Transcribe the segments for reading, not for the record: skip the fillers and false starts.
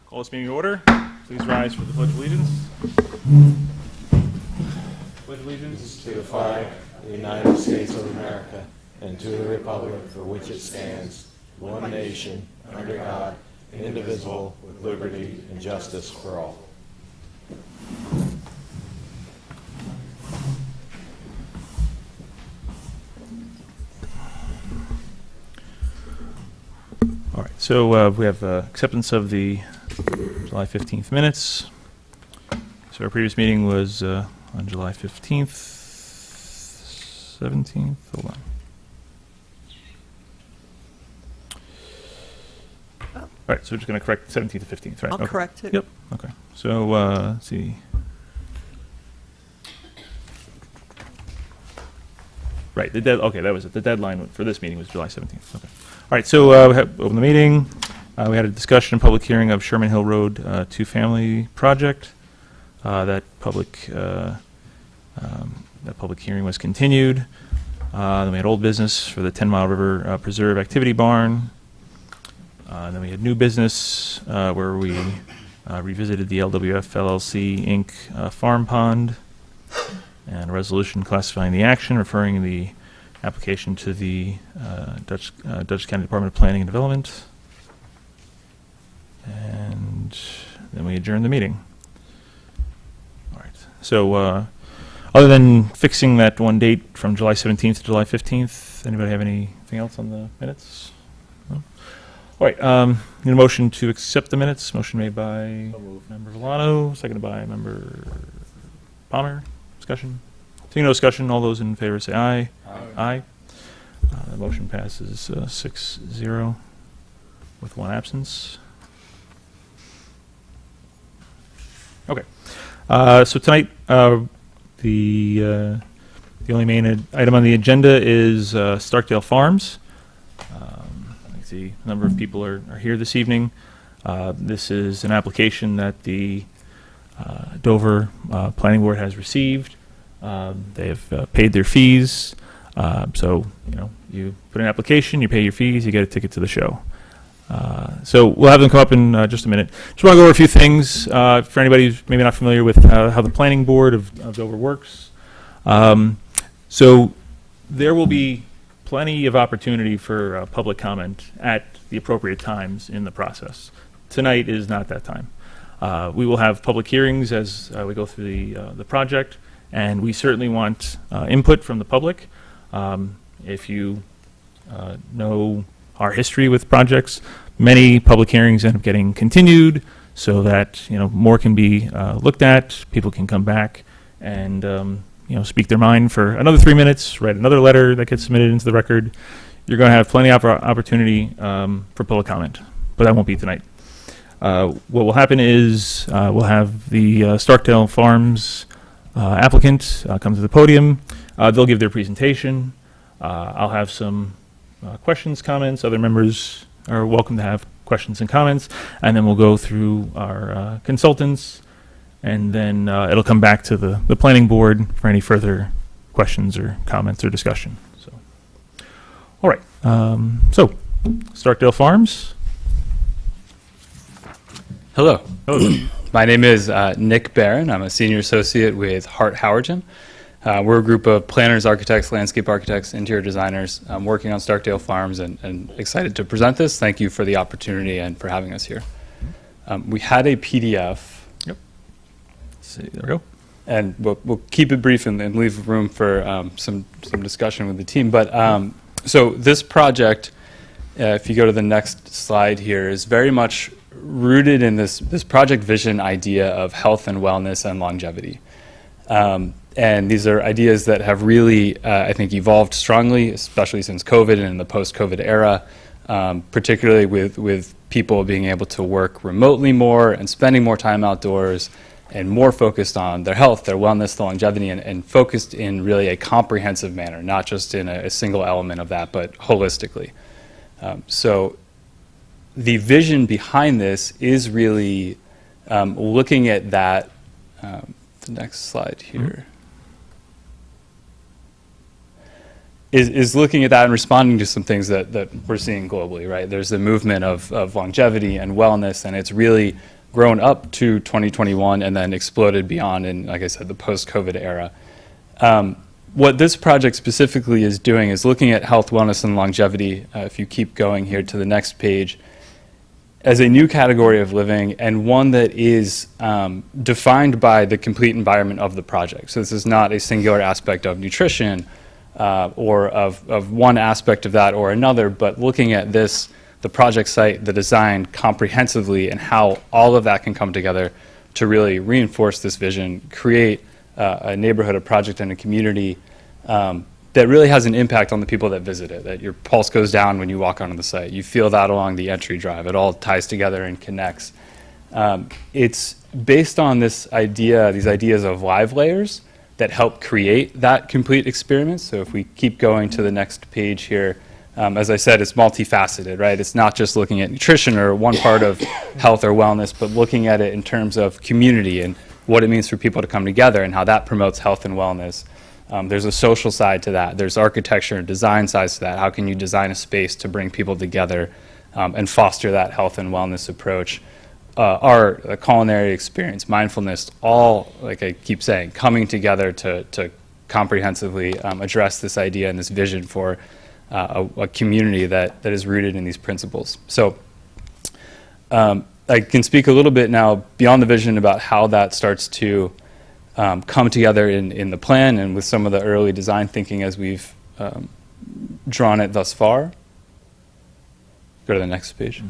Call this meeting to order. Please rise for the Pledge of Allegiance. Pledge allegiance to the flag of the United States of America and to the republic for which it stands, one nation, under God, indivisible, with liberty and justice for all. All right, so we have acceptance of the July 15th minutes. So our previous meeting was on July 15th, 17th, hold on. All right, so we're just going to correct 17th to 15th, right? I'll correct it. Yep, okay. So, let's see. Right, okay, that was it. The deadline for this meeting was July 17th, okay. All right, so we have opened the meeting. We had a discussion and public hearing of Sherman Hill Road two-family project. That public hearing was continued. Then we had old business for the 10 Mile River Preserve Activity Barn. And then we had new business where we revisited the LWF LLC Inc. Farm Pond, and a resolution classifying the action, referring the application to the Dutchess County Department of Planning and Development. And then we adjourned the meeting. All right. So other than fixing that one date from July 17th to July 15th, anybody have anything else on the minutes? No? All right. Need a motion to accept the minutes. Motion made by Member Villano, seconded by Member Palmer. Discussion? Seeing no discussion, all those in favor say aye. Aye. The motion passes 6-0 with one absence. Okay. So tonight, the only main item on the agenda is Starkdale Farms. I see a number of people are here this evening. This is an application that the Dover Planning Board has received. They have paid their fees. So, you put an application, you pay your fees, you get a ticket to the show. So we'll have them come up in just a minute. Just want to go over a few things for anybody who's maybe not familiar with how the Planning Board of Dover works. So there will be plenty of opportunity for public comment at the appropriate times in the process. Tonight is not that time. We will have public hearings as we go through the project, and we certainly want input from the public. If you know our history with projects, many public hearings end up getting continued so that more can be looked at. People can come back and speak their mind for another 3 minutes, write another letter that gets submitted into the record. You're going to have plenty of opportunity for public comment, but that won't be tonight. What will happen is we'll have the Starkdale Farms applicant come to the podium. They'll give their presentation. I'll have some questions, comments. Other members are welcome to have questions and comments, and then we'll go through our consultants, and then it'll come back to the planning board for any further questions or comments or discussion. So, all right. So, Starkdale Farms. Hello. My name is Nick Barron. I'm a senior associate with Hart Howerton. We're a group of planners, architects, landscape architects, interior designers working on Starkdale Farms, and excited to present this. Thank you for the opportunity and for having us here. We had a PDF. Yep. Let's see, there we go. And we'll keep it brief and leave room for some discussion with the team. But so this project, if you go to the next slide here, is very much rooted in this project vision idea of health and wellness and longevity. And these are ideas that have really, I think, evolved strongly, especially since COVID and in the post-COVID era, particularly with people being able to work remotely more and spending more time outdoors and more focused on their health, their wellness, their longevity, and focused in really a comprehensive manner, not just in a single element of that, but holistically. So the vision behind this is really looking at that, the next slide here, is looking at that and responding to some things that we're seeing globally, right? There's the movement of longevity and wellness, and it's really grown up to 2021 and then exploded beyond in, like I said, the post-COVID era. What this project specifically is doing is looking at health, wellness, and longevity, if you keep going here to the next page, as a new category of living, and one that is defined by the complete environment of the project. So this is not a singular aspect of nutrition or of one aspect of that or another, but looking at this, the project site, the design comprehensively, and how all of that can come together to really reinforce this vision, create a neighborhood, a project, and a community that really has an impact on the people that visit it, that your pulse goes down when you walk onto the site. You feel that along the entry drive. It all ties together and connects. It's based on this idea, these ideas of live layers that help create that complete experience. So if we keep going to the next page here, as I said, it's multifaceted, right? It's not just looking at nutrition or one part of health or wellness, but looking at it in terms of community and what it means for people to come together and how that promotes health and wellness. There's a social side to that. There's architecture and design sides to that. How can you design a space to bring people together and foster that health and wellness approach? Art, a culinary experience, mindfulness, all, like I keep saying, coming together to comprehensively address this idea and this vision for a community that is rooted in these principles. So I can speak a little bit now beyond the vision about how that starts to come together in the plan and with some of the early design thinking as we've drawn it thus far. Go to the next page.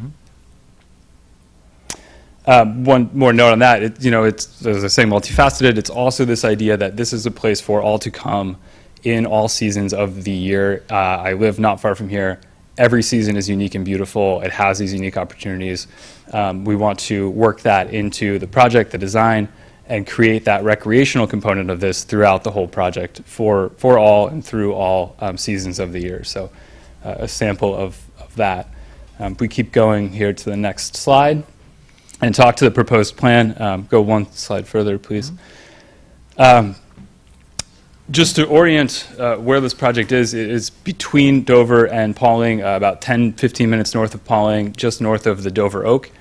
One more note on that, it's, as I say, multifaceted. It's also this idea that this is a place for all to come in all seasons of the year. I live not far from here. Every season is unique and beautiful. It has these unique opportunities. We want to work that into the project, the design, and create that recreational component of this throughout the whole project for all and through all seasons of the year. So a sample of that. We keep going here to the next slide and talk to the proposed plan. Go one slide further, please. Just to orient where this project is, it is between Dover and Pawling, about 10-15 minutes north of Pawling, just north of the Dover Oak.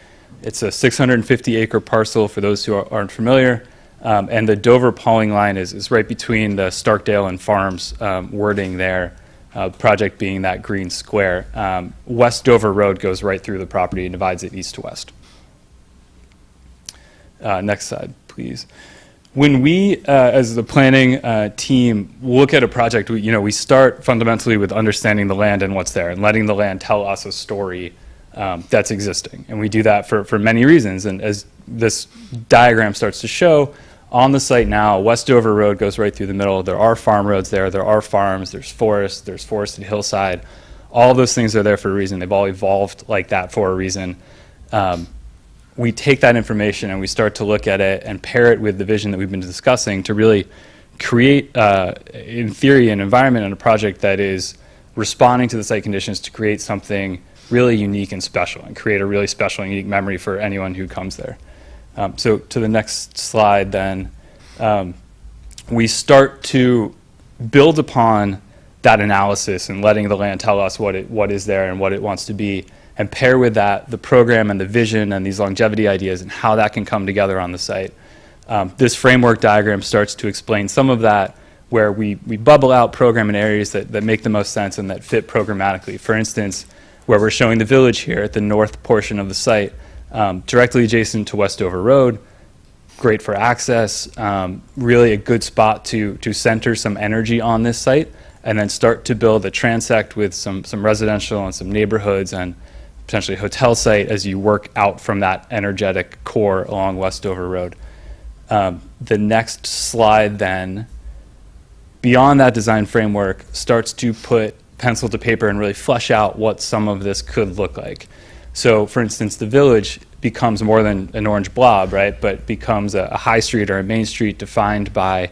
It's a 650-acre parcel for those who aren't familiar, and the Dover-Pawling line is right between the Starkdale and Farms wording there, project being that green square. West Dover Road goes right through the property and divides it east to west. Next slide, please. When we, as the planning team, look at a project, we start fundamentally with understanding the land and what's there and letting the land tell us a story that's existing. And we do that for many reasons. And as this diagram starts to show, on the site now, West Dover Road goes right through the middle. There are farm roads there. There are farms. There's forested hillside. All those things are there for a reason. They've all evolved like that for a reason. We take that information and we start to look at it and pair it with the vision that we've been discussing to really create, in theory, an environment and a project that is responding to the site conditions to create something really unique and special and create a really special and unique memory for anyone who comes there. So to the next slide then, we start to build upon that analysis and letting the land tell us what is there and what it wants to be, and pair with that the program and the vision and these longevity ideas and how that can come together on the site. This framework diagram starts to explain some of that, where we bubble out program in areas that make the most sense and that fit programmatically. For instance, where we're showing the village here at the north portion of the site, directly adjacent to West Dover Road, great for access, really a good spot to center some energy on this site, and then start to build a transect with some residential and some neighborhoods and potentially a hotel site as you work out from that energetic core along West Dover Road. The next slide then, beyond that design framework, starts to put pencil to paper and really flesh out what some of this could look like. So for instance, the village becomes more than an orange blob, right? But becomes a high street or a main street defined by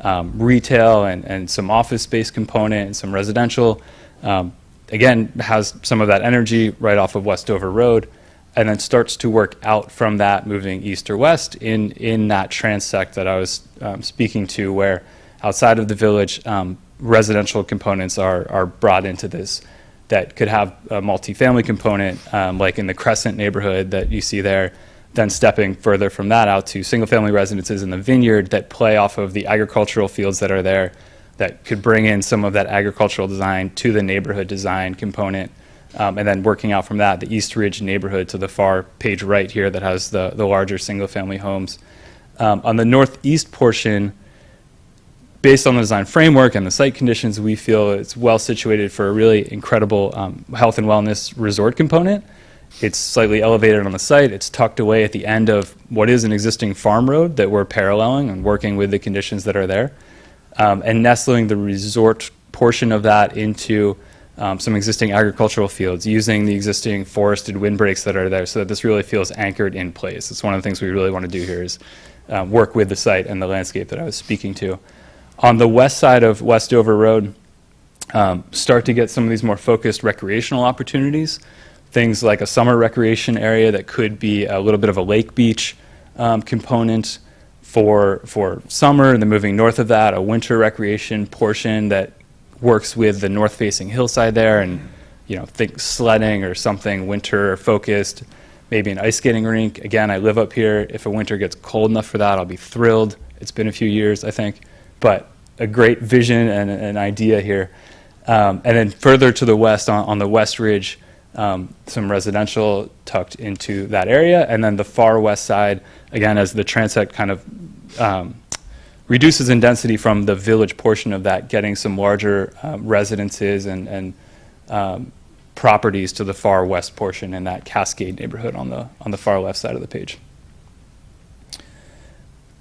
retail and some office space component and some residential. Again, has some of that energy right off of West Dover Road, and then starts to work out from that, moving east or west in that transect that I was speaking to, where outside of the village, residential components are brought into this that could have a multifamily component, like in the Crescent neighborhood that you see there, then stepping further from that out to single-family residences in the vineyard that play off of the agricultural fields that are there, that could bring in some of that agricultural design to the neighborhood design component. And then working out from that, the East Ridge neighborhood to the far page right here that has the larger single-family homes. On the northeast portion, based on the design framework and the site conditions, we feel it's well situated for a really incredible health and wellness resort component. It's slightly elevated on the site. It's tucked away at the end of what is an existing farm road that we're paralleling and working with the conditions that are there. And nestling the resort portion of that into some existing agricultural fields, using the existing forested windbreaks that are there so that this really feels anchored in place. It's one of the things we really want to do here is work with the site and the landscape that I was speaking to. On the west side of Westover Road, start to get some of these more focused recreational opportunities. Things like a summer recreation area that could be a little bit of a lake beach component for summer, and then moving north of that, a winter recreation portion that works with the north-facing hillside there, and think sledding or something winter focused, maybe an ice skating rink. Again, I live up here. If a winter gets cold enough for that, I'll be thrilled. It's been a few years, I think, but a great vision and an idea here. And then further to the west, on the West Ridge, some residential tucked into that area, and then the far west side, again, as the transect kind of reduces in density from the village portion of that, getting some larger residences and properties to the far west portion in that Cascade neighborhood on the far left side of the page.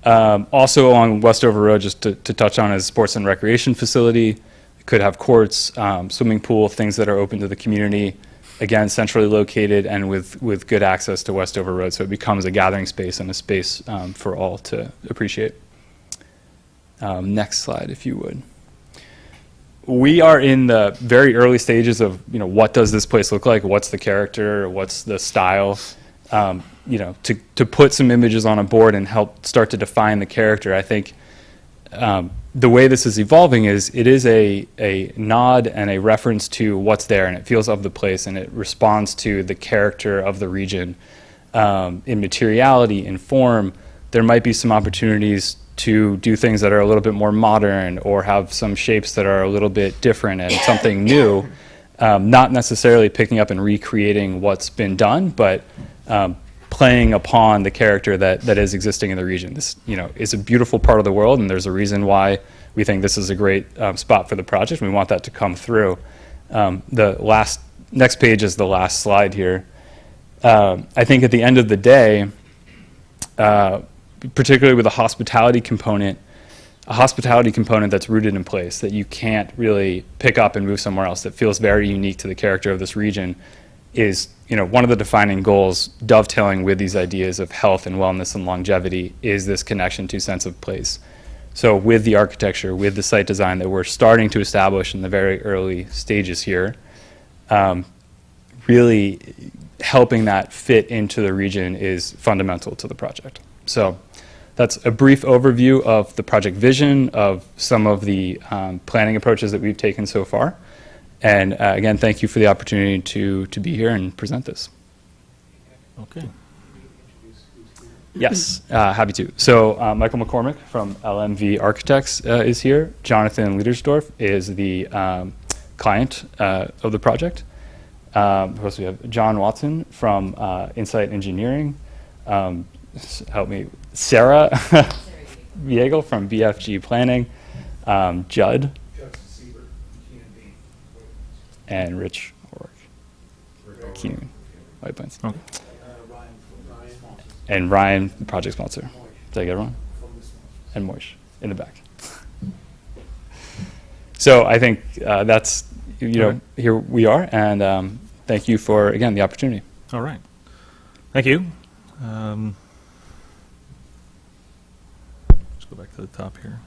Also along Westover Road, just to touch on, is a sports and recreation facility. It could have courts, swimming pool, things that are open to the community. Again, centrally located and with good access to Westover Road, so it becomes a gathering space and a space for all to appreciate. Next slide, if you would. We are in the very early stages of, what does this place look like? What's the character? What's the style? To put some images on a board and help start to define the character. I think the way this is evolving is it is a nod and a reference to what's there, and it feels of the place, and it responds to the character of the region. In materiality, in form, there might be some opportunities to do things that are a little bit more modern or have some shapes that are a little bit different and something new, not necessarily picking up and recreating what's been done, but playing upon the character that is existing in the region. This, is a beautiful part of the world, and there's a reason why we think this is a great spot for the project. We want that to come through. The next page is the last slide here. I think at the end of the day, particularly with a hospitality component that's rooted in place, that you can't really pick up and move somewhere else, that feels very unique to the character of this region, is one of the defining goals, dovetailing with these ideas of health and wellness and longevity, is this connection to sense of place. So with the architecture, with the site design that we're starting to establish in the very early stages here, really helping that fit into the region is fundamental to the project. So that's a brief overview of the project vision, of some of the planning approaches that we've taken so far. And again, thank you for the opportunity to be here and present this. Okay. Yes, happy to. So Michael McCormick from LMV Architects is here. Jonathan Liedersdorf is the client of the project. Of course, we have John Watson from Insight Engineering. Help me, Sarah Viegel from BFG Planning. Judd. And Rich Orrick, Keenan, White Plains. Okay. And Ryan, the project sponsor. Did I get it wrong? And Moish in the back. So I think that's, here we are, and thank you for, again, the opportunity. All right. Thank you. Let's go back to the top here.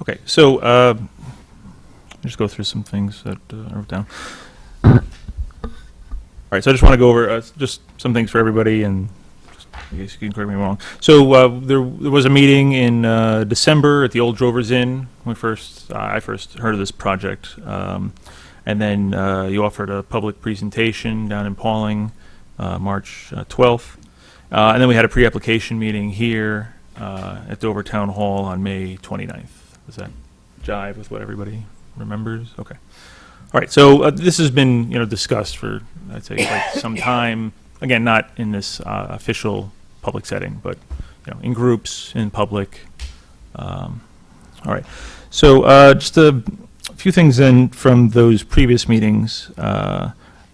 Okay, so just go through some things that I wrote down. All right, so I just want to go over just some things for everybody, and just, I guess you can correct me wrong. So there was a meeting in December at the Old Drovers Inn when I first heard of this project, and And then you offered a public presentation down in Pauling, March 12th. And then we had a pre-application meeting here at Dover Town Hall on May 29th. Does that jive with what everybody remembers? Okay. All right. So this has been, discussed for, I'd say, quite some time. Again, not in this official public setting, but in groups, in public. All right. So just a few things then from those previous meetings.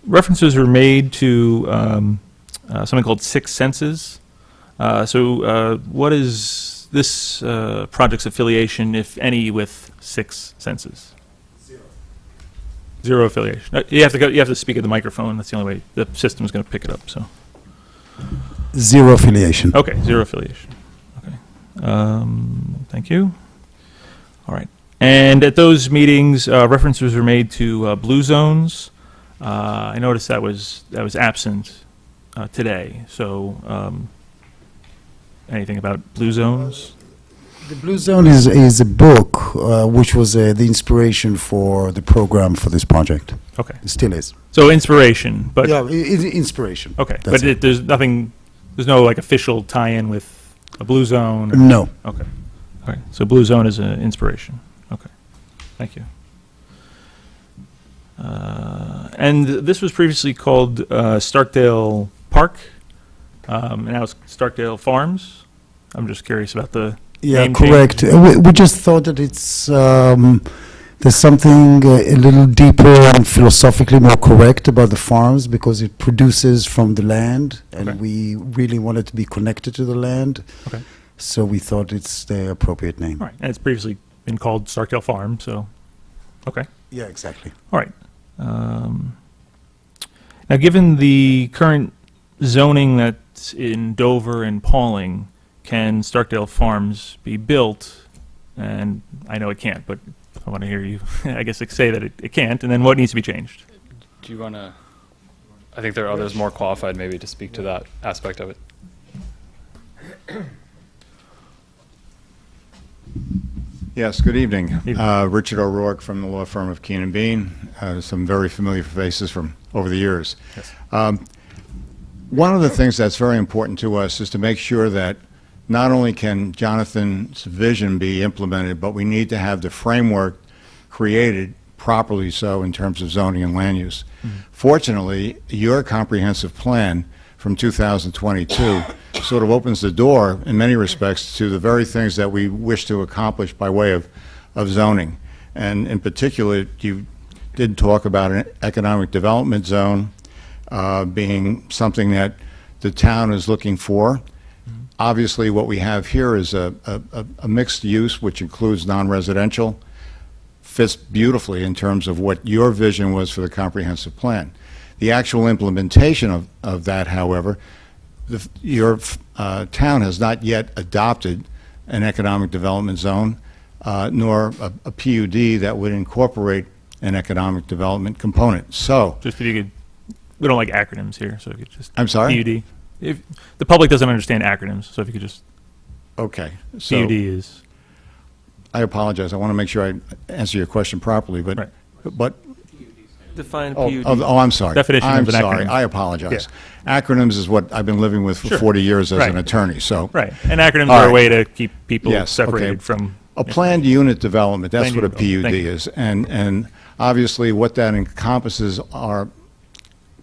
References were made to something called Six Senses. What is this project's affiliation, if any, with Six Senses? Zero affiliation. You have to speak at the microphone. That's the only way the system's going to pick it up. So. Zero affiliation. Okay, zero affiliation. Okay. Thank you. All right. And at those meetings, references were made to blue zones. I noticed that was absent today. So, anything about blue zones? The Blue Zone is a book which was the inspiration for the program for this project. Okay. It still is. So inspiration, but Yeah, it's inspiration. okay, That's but there's nothing. There's no official tie-in with a blue zone. No. Okay. All right. So blue zone is an inspiration. Okay. Thank you. And this was previously called Starkdale Park, and now it's Starkdale Farms. I'm just curious about the Yeah, name correct. change. We just thought that it's there's something a little deeper and philosophically more correct about the farms because it produces from the land, and Okay. we really wanted to be connected to the land. Okay. So we thought it's the appropriate name. All right. And it's previously been called Starkdale Farm. So, okay. Yeah, exactly. All right. Now, given the current zoning that's in Dover and Pauling, can Starkdale Farms be built? And I know it can't, but I want to hear you, I guess, say that it can't, and then what needs to be changed? Do you want to? I think there are others more qualified maybe to speak to that aspect of it. Yes, good evening. Evening. Richard O'Rourke from the law firm of Keen and Bean. Some very familiar faces from over the years. Yes. One of the things that's very important to us is to make sure that not only can Jonathan's vision be implemented, but we need to have the framework created properly so in terms of zoning and land use. Fortunately, your comprehensive plan from 2022 sort of opens the door in many respects to the very things that we wish to accomplish by way of zoning. And in particular, you did talk about an economic development zone being something that the town is looking for. Obviously, what we have here is a mixed use, which includes non-residential, fits beautifully in terms of what your vision was for the comprehensive plan. The actual implementation of that, however, your town has not yet adopted an economic development zone, nor a PUD that would incorporate an economic development component. So, Just if you could, we don't like acronyms here, so if you could just. I'm sorry? PUD. If, the public doesn't understand acronyms, so if you could just, okay. So PUD is, I apologize. I want to make sure I answer your question properly, but Right. but Define oh, PUD. I'm sorry. Definition I'm of an sorry. acronym. I apologize. Acronyms is what I've been living with for Sure. 40 years as Right. an attorney. So right, and acronyms All are a right. way to keep people Yes, separated okay. from. a planned unit development, that's Planned what a unit PUD development. Thank you. is. And obviously what that encompasses are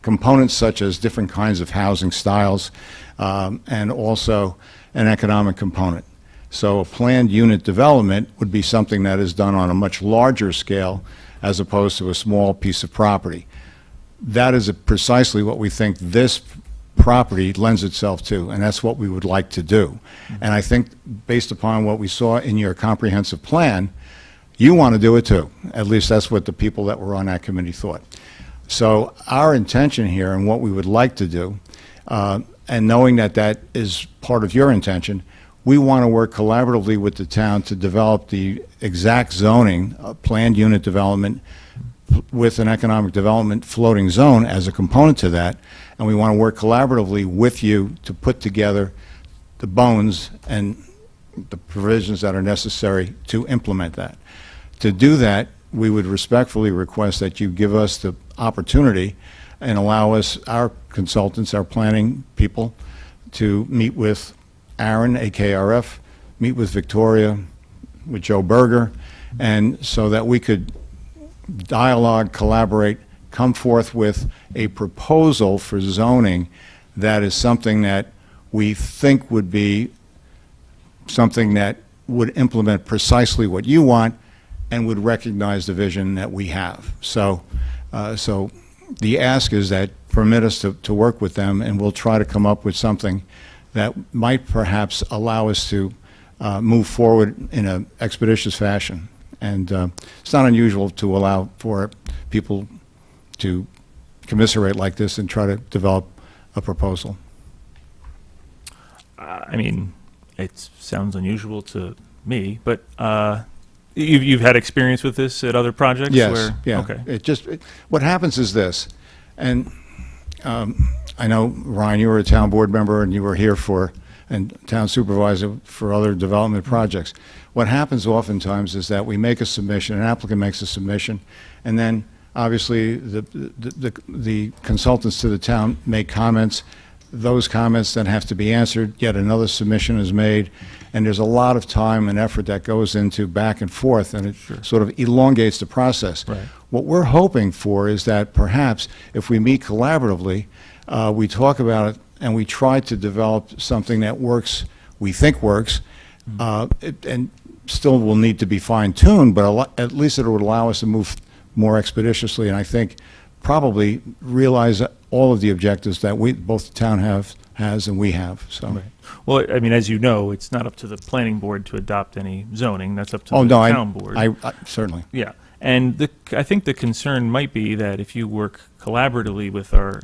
components such as different kinds of housing styles and also an economic component. So a planned unit development would be something that is done on a much larger scale as opposed to a small piece of property. That is precisely what we think this property lends itself to, and that's what we would like to do. And I think based upon what we saw in your comprehensive plan, you want to do it too. At least that's what the people that were on that committee thought. So our intention here and what we would like to do, and knowing that that is part of your intention, we want to work collaboratively with the town to develop the exact zoning, planned unit development with an economic development floating zone as a component to that, and we want to work collaboratively with you to put together the bones and the provisions that are necessary to implement that. To do that, we would respectfully request that you give us the opportunity and allow us, our consultants, our planning people, to meet with Aaron, AKRF, meet with Victoria, with Joe Berger, and so that we could dialogue, collaborate, come forth with a proposal for zoning that is something that we think would be something that would implement precisely what you want and would recognize the vision that we have. So the ask is that permit us to work with them, and we'll try to come up with something that might perhaps allow us to move forward in an expeditious fashion. And it's not unusual to allow for people to commiserate like this and try to develop a proposal. I mean, it sounds unusual to me, but you've had experience with this at other projects? Yes, Where, yeah. Okay. What happens is this, and I know, Ryan, you were a town board member and you were here and town supervisor for other development projects. What happens oftentimes is that we make a submission, an applicant makes a submission, and then obviously the consultants to the town make comments. Those comments then have to be answered, yet another submission is made, and there's a lot of time and effort that goes into back and forth, and it sort of elongates the process. Right. What we're hoping for is that perhaps if we meet collaboratively, we talk about it and we try to develop something that works, we think works, and still will need to be fine-tuned, but at least it would allow us to move more expeditiously, and I think probably realize all of the objectives that both the town has and we have. So. Right. Well, I mean, as you know, it's not up to the planning board to adopt any zoning. That's up to Oh, the no, town board. I certainly. Yeah, and I think the concern might be that if you work collaboratively with our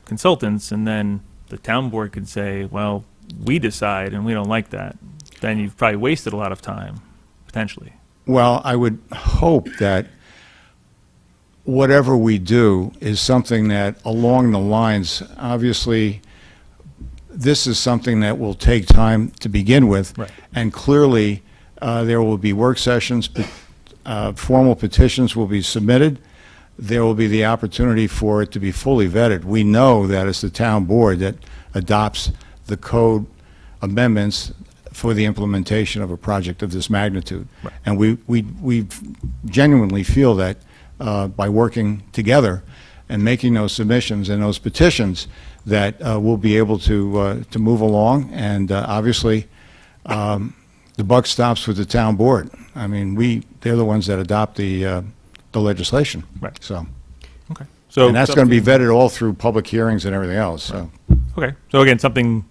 consultants, and then the town board could say, well, we decide and we don't like that, then you've probably wasted a lot of time, potentially. Well, I would hope that whatever we do is something that, along the lines, obviously, this is something that will take time to begin with. Right. And clearly, there will be work sessions, formal petitions will be submitted. There will be the opportunity for it to be fully vetted. We know that it's the town board that adopts the code amendments for the implementation of a project of this magnitude. Right. And we genuinely feel that by working together and making those submissions and those petitions, that we'll be able to move along. And obviously, the buck stops with the town board. I mean, they're the ones that adopt the legislation. Right. So, Okay. So and that's going to be vetted all through public hearings and everything else. So, Okay. So again, something.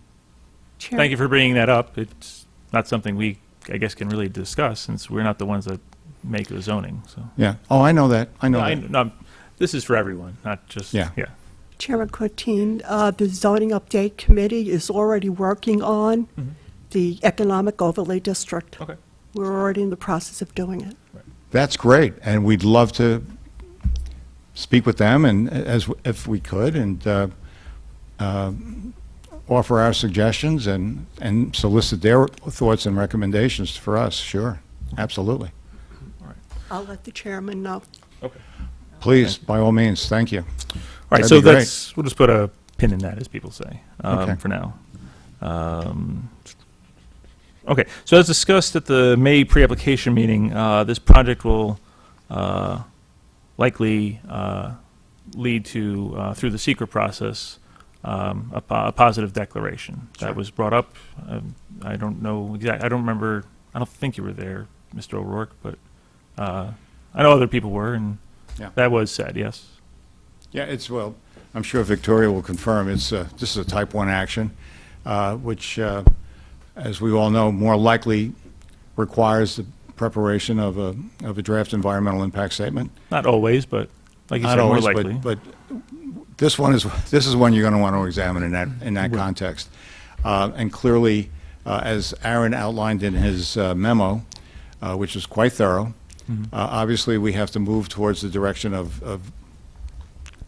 Chair. Thank you for bringing that up. It's not something we, I guess, can really discuss since we're not the ones that make the zoning. So. yeah. Oh, I know that. I know that. No, this is for everyone, not just. Yeah. Yeah. Chairman Courtine, the zoning update committee is already working on the economic overlay district. Okay. We're already in the process of doing it. That's great, and we'd love to speak with them, and if we could, and offer our suggestions and solicit their thoughts and recommendations for us. Sure, absolutely. I'll let the chairman know. Okay. Please, by all means, thank you. All right, That'd so be great. we'll just put a pin in that, as people say, Okay. for now. Okay, so as discussed at the May pre-application meeting, this project will likely lead to, through the secret process, a positive declaration. Sure. That was brought up. I don't know exactly. I don't remember. I don't think you were there, Mr. O'Rourke, but I know other people were, and Yeah. that was said. Yes. Yeah, well, I'm sure Victoria will confirm, this is a type 1 action, which, as we all know, more likely requires the preparation of a draft environmental impact statement. Not always, but like you Not said, more always, likely. but this is one you're going to want to examine in that context. And clearly, as Aaron outlined in his memo, which is quite thorough, obviously we have to move towards the direction of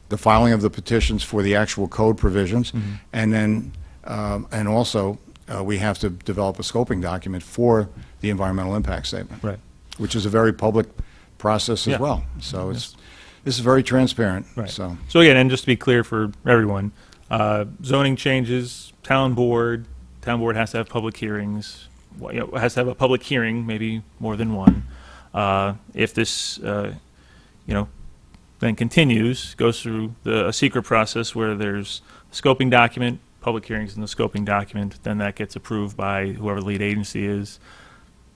the filing of the petitions for the actual code provisions, and then and also we have to develop a scoping document for the environmental impact statement, Right. which is a very public process as Yeah. well. So this is very transparent, Right. so. So again, and just to be clear for everyone, zoning changes, town board has to have public hearings, has to have a public hearing, maybe more than one. If this, then continues, goes through a secret process where there's a scoping document, public hearings in the scoping document, then that gets approved by whoever the lead agency is.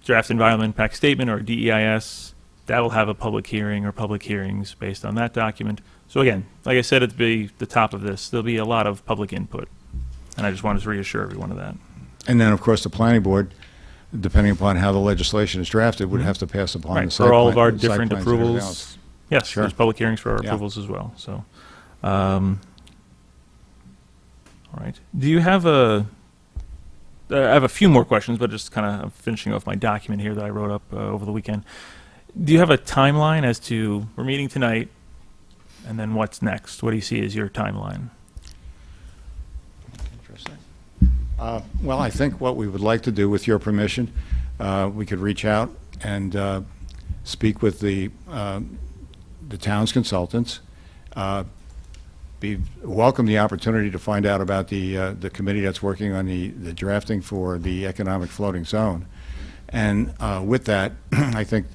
Draft environmental impact statement or DEIS, that will have a public hearing or public hearings based on that document. So again, like I said at the top of this, there'll be a lot of public input. And I just wanted to reassure everyone of that. And then, of course, the planning board, depending upon how the legislation is drafted, would have to pass upon the Right, site for all of plan- our site different plans and everything approvals. else. Yes, Sure. there's public hearings for our Yeah. approvals as well, so. All right. Do you have I have a few more questions, but just kind of finishing off my document here that I wrote up over the weekend. Do you have a timeline as to, we're meeting tonight, and then what's next? What do you see as your timeline? Interesting. Well, I think what we would like to do, with your permission, we could reach out and speak with the town's consultants, welcome the opportunity to find out about the committee that's working on the drafting for the economic floating zone. And with that, I think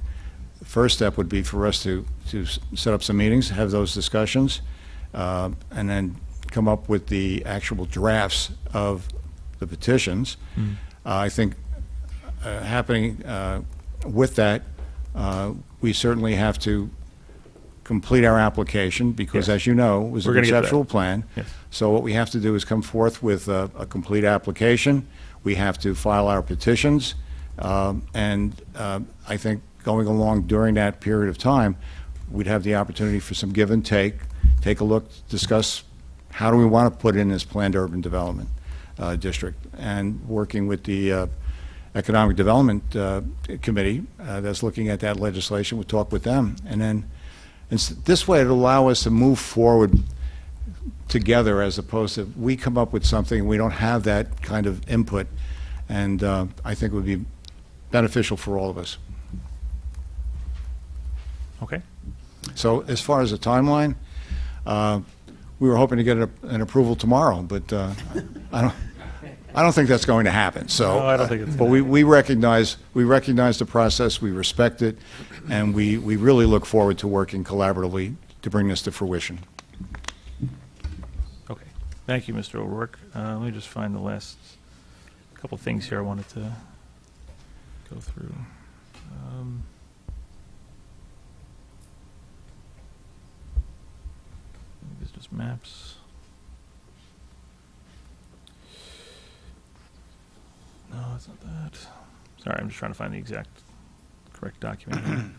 the first step would be for us to set up some meetings, have those discussions, and then come up with the actual drafts of the petitions. I think happening with that, we certainly have to complete our application because, Yes. as you know, it was We're a gonna get to that. conceptual plan. Yes. So what we have to do is come forth with a complete application. We have to file our petitions, and I think going along during that period of time, we'd have the opportunity for some give and take a look, discuss how do we want to put in this planned urban development district, and working with the Economic Development Committee that's looking at that legislation, we'll talk with them. And then this way it'll allow us to move forward together as opposed to we come up with something and we don't have that kind of input. And I think it would be beneficial for all of us. Okay. So as far as the timeline, we were hoping to get an approval tomorrow, but I don't think that's going to happen. So, No, I don't think it's but we recognize the process, we respect it, and we really look forward to working collaboratively to bring this to fruition. Okay. Thank you, Mr. O'Rourke. Let me just find the last couple things here I wanted to go through. These are just maps. No, it's not that. Sorry, I'm just trying to find the exact correct document here.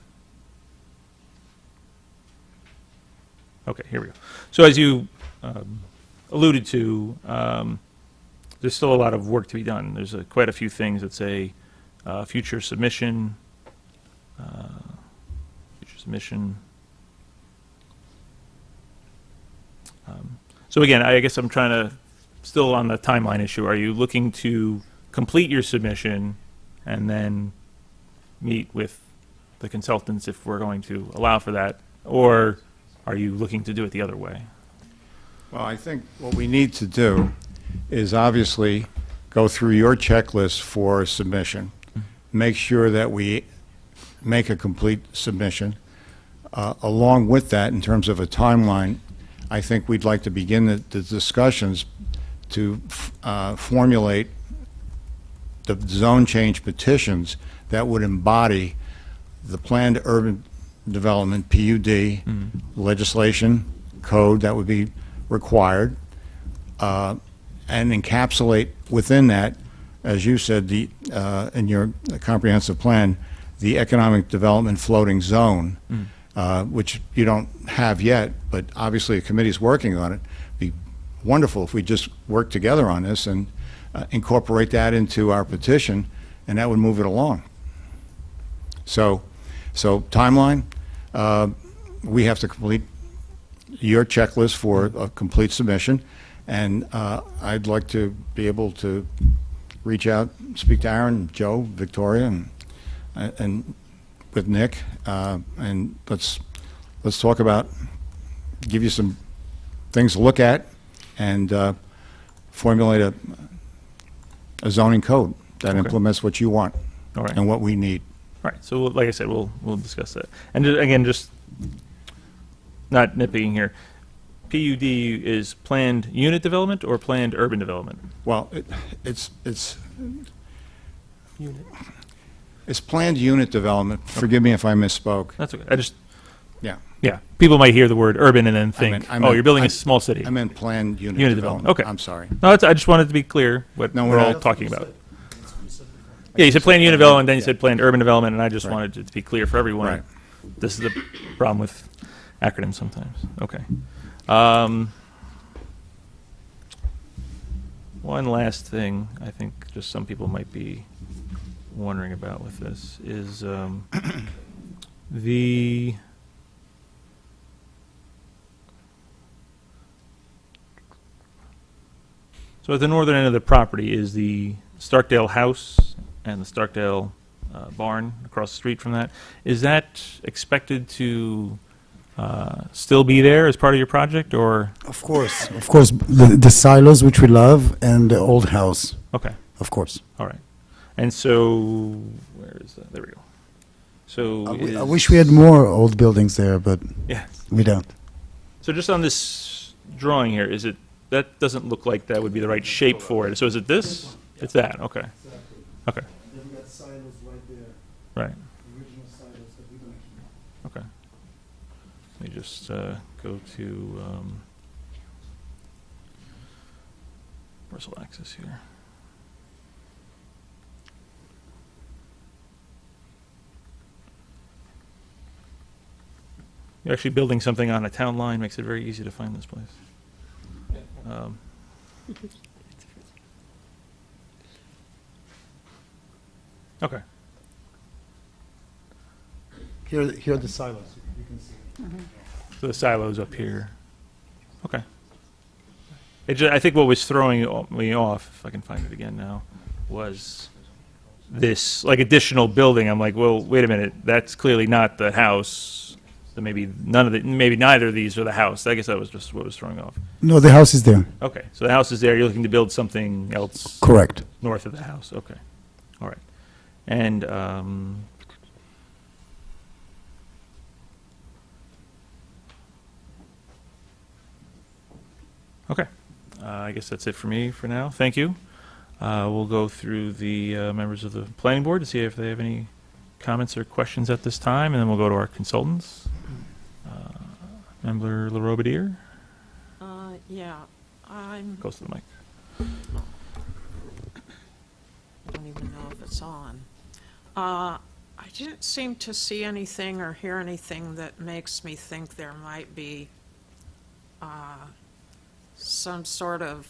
Okay, here we go. So as you alluded to, there's still a lot of work to be done. There's quite a few things that say future submission, So again, I guess I'm trying to, still on the timeline issue, are you looking to complete your submission and then meet with the consultants if we're going to allow for that? Or are you looking to do it the other way? Well, I think what we need to do is obviously go through your checklist for submission, make sure that we make a complete submission. Along with that, in terms of a timeline, I think we'd like to begin the discussions to formulate the zone change petitions that would embody the planned urban development, PUD, legislation, code that would be required, and encapsulate within that, as you said, in your comprehensive plan, the economic development floating zone, which you don't have yet, but obviously a committee's working on it. It'd be wonderful if we just work together on this and incorporate that into our petition, and that would move it along. So timeline, we have to complete your checklist for a complete submission, and I'd like to be able to reach out, speak to Aaron, Joe, Victoria, and with Nick, and let's talk about, give you some things to look at, and formulate a zoning code that Okay. implements what you want All right. and what we need. All right, so like I said, we'll discuss that. And again, just not nitpicking here, PUD is planned unit development or planned urban development? Well, it's planned unit development. Forgive me if I misspoke. That's okay. Yeah. People might hear the word urban and then think, I meant- you're building I- a small city. I meant planned unit Unit development. development, okay. I'm sorry. No, I just wanted to be clear what No, we're all talking about. Yeah, you said planned unit development, then you said planned urban development, and I just Right. wanted it to be clear for everyone. Right. This is the problem with acronyms sometimes. Okay. One last thing I think just some people might be wondering about with this is the so at the northern end of the property is the Starkdale house and the Starkdale barn across the street from that. Is that expected to still be there as part of your project, or? Of course, the silos which we love and the old house, Okay, of course. all right. And so, where is that? There we go. So I wish we had more old buildings there, but Yeah. we don't. So just on this drawing here, is it, that doesn't look like that would be the right shape for it. So is it this? It's that, okay. Okay, Then we got silos right there, right, original silos that we're gonna keep. okay. Let me just go to parcel access here. You're actually building something on a town line, makes it very easy to find this place. Okay. Here are the silos, you can see. So the silos up here. Okay. I think what was throwing me off, if I can find it again now, was this like additional building. I'm like, well, wait a minute, that's clearly not the house. So maybe maybe neither of these are the house. I guess that was just what was throwing off. No, the house is there, Okay, so the house is there. You're looking to build something else correct. north of the house. Okay, all right, and okay, I guess that's it for me for now. Thank you. We'll go through the members of the planning board to see if they have any comments or questions at this time, and then we'll go to our consultants. Member LaRobedier, Yeah, I'm, close to the mic. I don't even know if it's on. I didn't seem to see anything or hear anything that makes me think there might be some sort of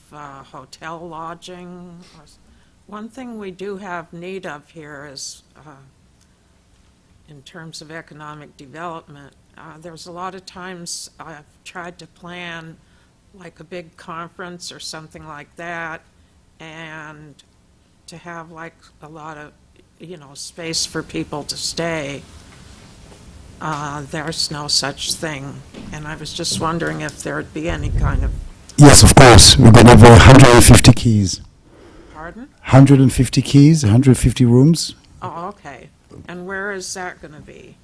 hotel lodging. One thing we do have need of here is, in terms of economic development, there's a lot of times I've tried to plan like a big conference or something like that, and to have like a lot of, space for people to stay. There's no such thing, and I was just wondering if there'd be any kind of, Yes, of course, we're gonna have 150 keys. pardon? 150 keys, 150 rooms. Oh, okay. And where is that gonna be?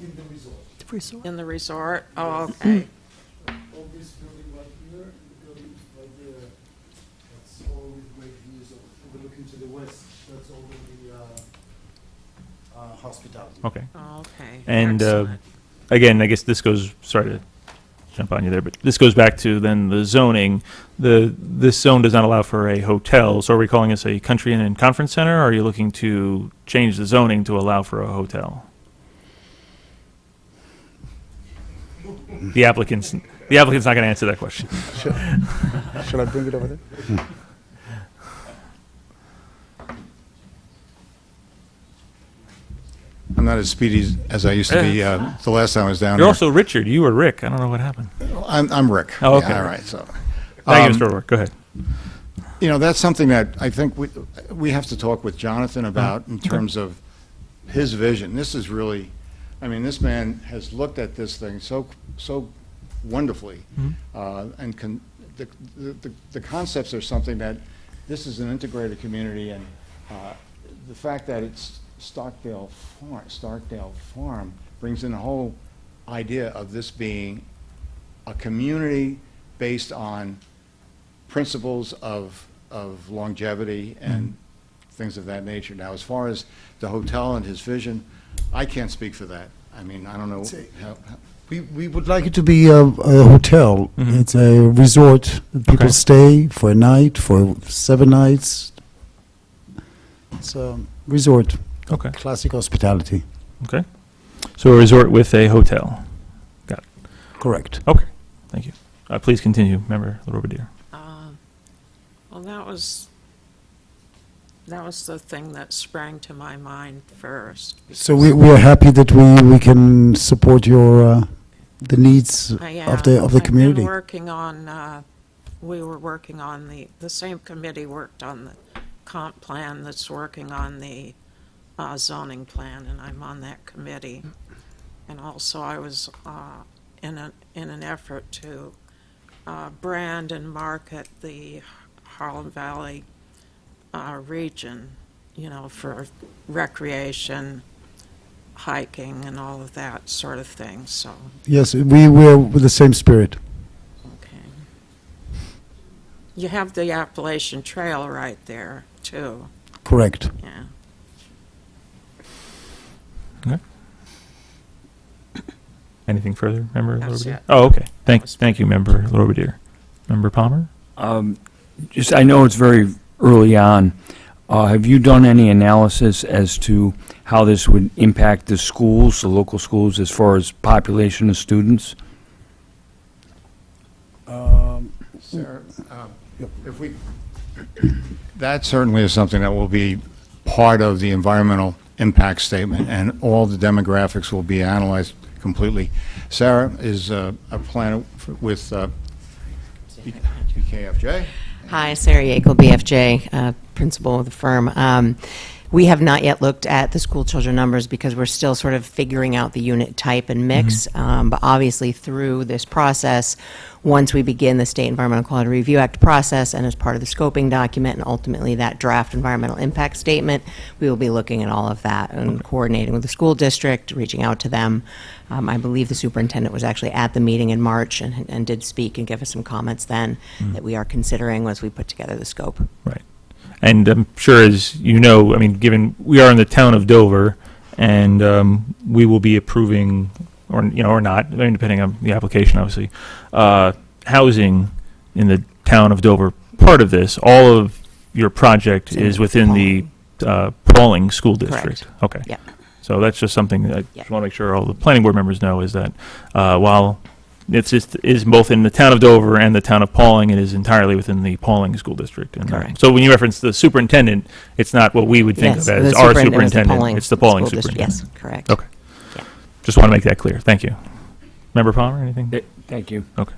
In the resort. The resort. In the resort? Oh, okay. All this building right here, the building right there, that's all with great views overlooking to the west. That's all the hospitality. Okay. Oh, okay. And Excellent. again, I guess this goes, sorry to jump on you there, but this goes back to then the zoning. This zone does not allow for a hotel, so are we calling this a country inn and conference center, or are you looking to change the zoning to allow for a hotel? The applicant's not going to answer that question. Shall I bring it over there? I'm not as speedy as I used to be the last time I was down You're here. also Richard. You were Rick. I don't know what happened. I'm Rick. Oh, okay. Yeah, all right, so. Thank you, Mr. O'Rourke. Go ahead. You know, that's something that I think we have to talk with Jonathan about in terms of his vision. This is really, I mean, this man has looked at this thing so wonderfully. And the concepts are something that this is an integrated community, and the fact that it's Starkdale Farm brings in the whole idea of this being a community based on principles of longevity and things of that nature. Now, as far as the hotel and his vision, I can't speak for that. I mean, I don't know how. We would like it to be a hotel. It's a resort. People Okay. stay for a night, for 7 nights. It's a resort. Okay. Classic hospitality. Okay. So a resort with a hotel. Got it. Correct. Okay. Thank you. Please continue, Member Robadier. Well, that was the thing that sprang to my mind first. So we are happy that we can support your the needs of the community. I've been working on, we were working on the same committee worked on the comp plan that's working on the zoning plan, and I'm on that committee. And also I was in an effort to brand and market the Harlem Valley region, for recreation, hiking, and all of that sort of thing, so, Yes, we were with the same spirit. okay. You have the Appalachian Trail right there, too, Correct. yeah. Anything further, Member That's Robadier? it. Oh, okay. Thank you, Member Robadier. Member Palmer? Just, I know it's very early on. Have you done any analysis as to how this would impact the schools, the local schools, as far as population of students? Sarah, if we, that certainly is something that will be part of the environmental impact statement, and all the demographics will be analyzed completely. Sarah is a planner with UKFJ. Hi, Sarah Yackel, BFJ, principal of the firm. We have not yet looked at the school children numbers because we're still sort of figuring out the unit type and mix. But obviously, through this process, once we begin the State Environmental Quality Review Act process and as part of the scoping document and ultimately that draft environmental impact statement, we will be looking at all of that and coordinating with the school district, reaching out to them. I believe the superintendent was actually at the meeting in March and did speak and give us some comments then that we are considering as we put together the scope. Right. And I'm sure, as you know, I mean, given we are in the town of Dover, and we will be approving, or not, I mean, depending on the application, obviously, housing in the town of Dover. Part of this, all of your project is within the Pauling School District. Correct. Okay. Yeah. So that's just something that I Yeah. just want to make sure all the planning board members know, is that while is both in the town of Dover and the town of Pauling, it is entirely within the Pauling School District. And, Correct. so when you reference the superintendent, it's not what we would think Yes, of as the our superintendent was the superintendent. It's the Pauling School District. superintendent. Yes, correct. Okay. Yeah. Just want to make that clear. Thank you. Member Palmer, anything? Thank you. Okay.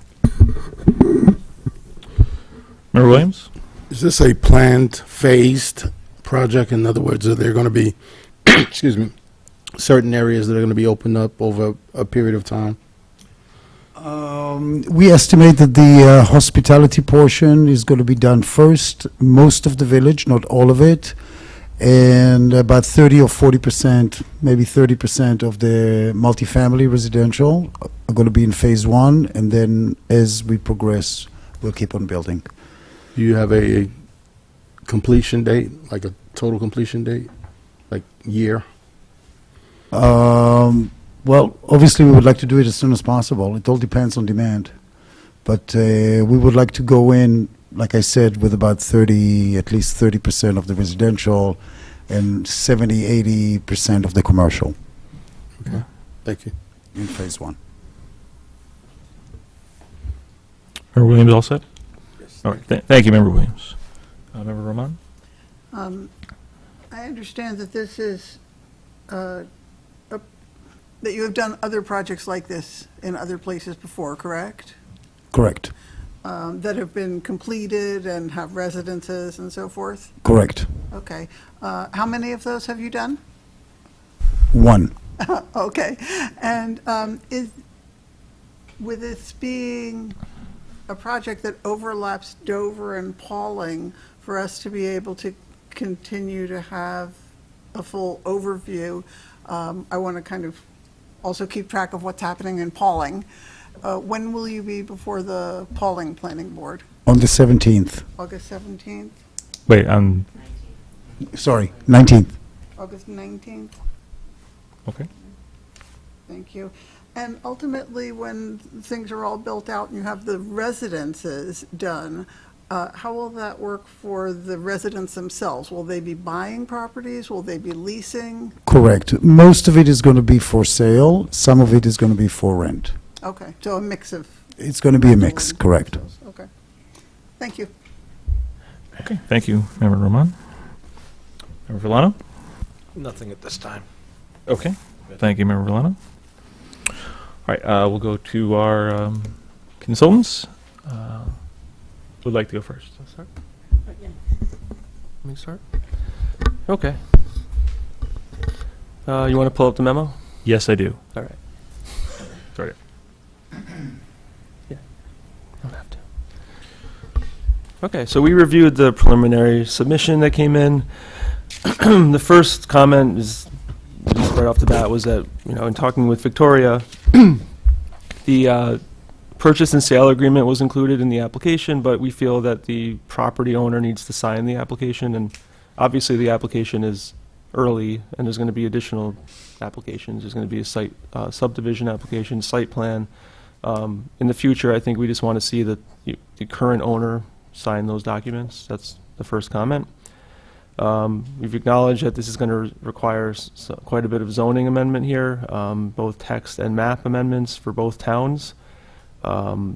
Member Williams? Is this a planned, phased project? In other words, are there going to be, excuse me, certain areas that are going to be opened up over a period of time? We estimate that the hospitality portion is going to be done first, most of the village, not all of it, and about 30 or 40%, maybe 30% of the multifamily residential are going to be in phase one, and then as we progress, we'll keep on building. Do you have a completion date, like a total completion date, like year? Well, obviously, we would like to do it as soon as possible. It all depends on demand. But we would like to go in, like I said, with about at least 30% of the residential and 80% of the commercial Okay, thank you. in phase one. Member Williams all set? Yes. All right. Thank you, Member Williams. Member Roman? I understand that this is, that you have done other projects like this in other places before, correct? Correct. That have been completed and have residences and so forth? Correct. Okay. How many of those have you done? One. Okay. And with this being a project that overlaps Dover and Pauling, for us to be able to continue to have a full overview, I want to kind of also keep track of what's happening in Pauling. When will you be before the Pauling Planning Board? On the 17th. August 17th? Wait, Sorry, 19th. August 19th? okay. Thank you. And ultimately, when things are all built out and you have the residences done, how will that work for the residents themselves? Will they be buying properties? Will they be leasing? Correct. Most of it is going to be for sale. Some of it is going to be for rent. Okay, so a mix of. It's going to be a mix, correct. Okay. Thank you. Okay, thank you, Member Roman. Member Villano? Nothing at this time. Okay, thank you, Member Villano. All right, we'll go to our consultants. Would like to go first? I'll start? Let me start? Okay. You want to pull up the memo? Yes, I do. All right. Sorry. Yeah. Don't have to. Okay, so we reviewed the preliminary submission that came in. The first comment is, just right off the bat, was that, in talking with Victoria, the purchase and sale agreement was included in the application, but we feel that the property owner needs to sign the application, and obviously the application is early, and there's going to be additional applications. There's going to be a site subdivision application, site plan. In the future, I think we just want to see that the current owner sign those documents. That's the first comment. We've acknowledged that this is going to require quite a bit of zoning amendment here, both text and map amendments for both towns. Those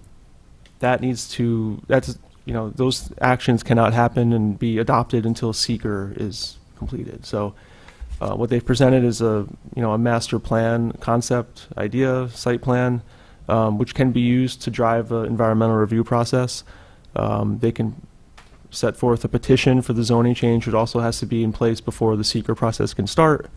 actions cannot happen and be adopted until seeker is completed. So what they've presented is a master plan concept, idea, site plan, which can be used to drive an environmental review process. They can set forth a petition for the zoning change, which also has to be in place before the seeker process can start.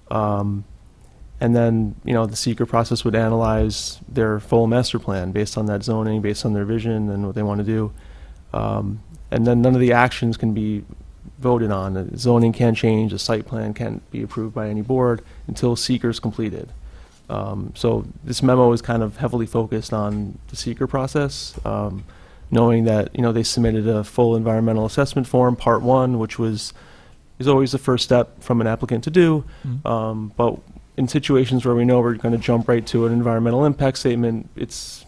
And then, the seeker process would analyze their full master plan based on that zoning, based on their vision and what they want to do. And then none of the actions can be voted on. The zoning can't change, the site plan can't be approved by any board until seeker's completed. So this memo is kind of heavily focused on the seeker process, knowing that, they submitted a full environmental assessment form, part 1, which is always the first step from an applicant to do. But in situations where we know we're going to jump right to an environmental impact statement, it's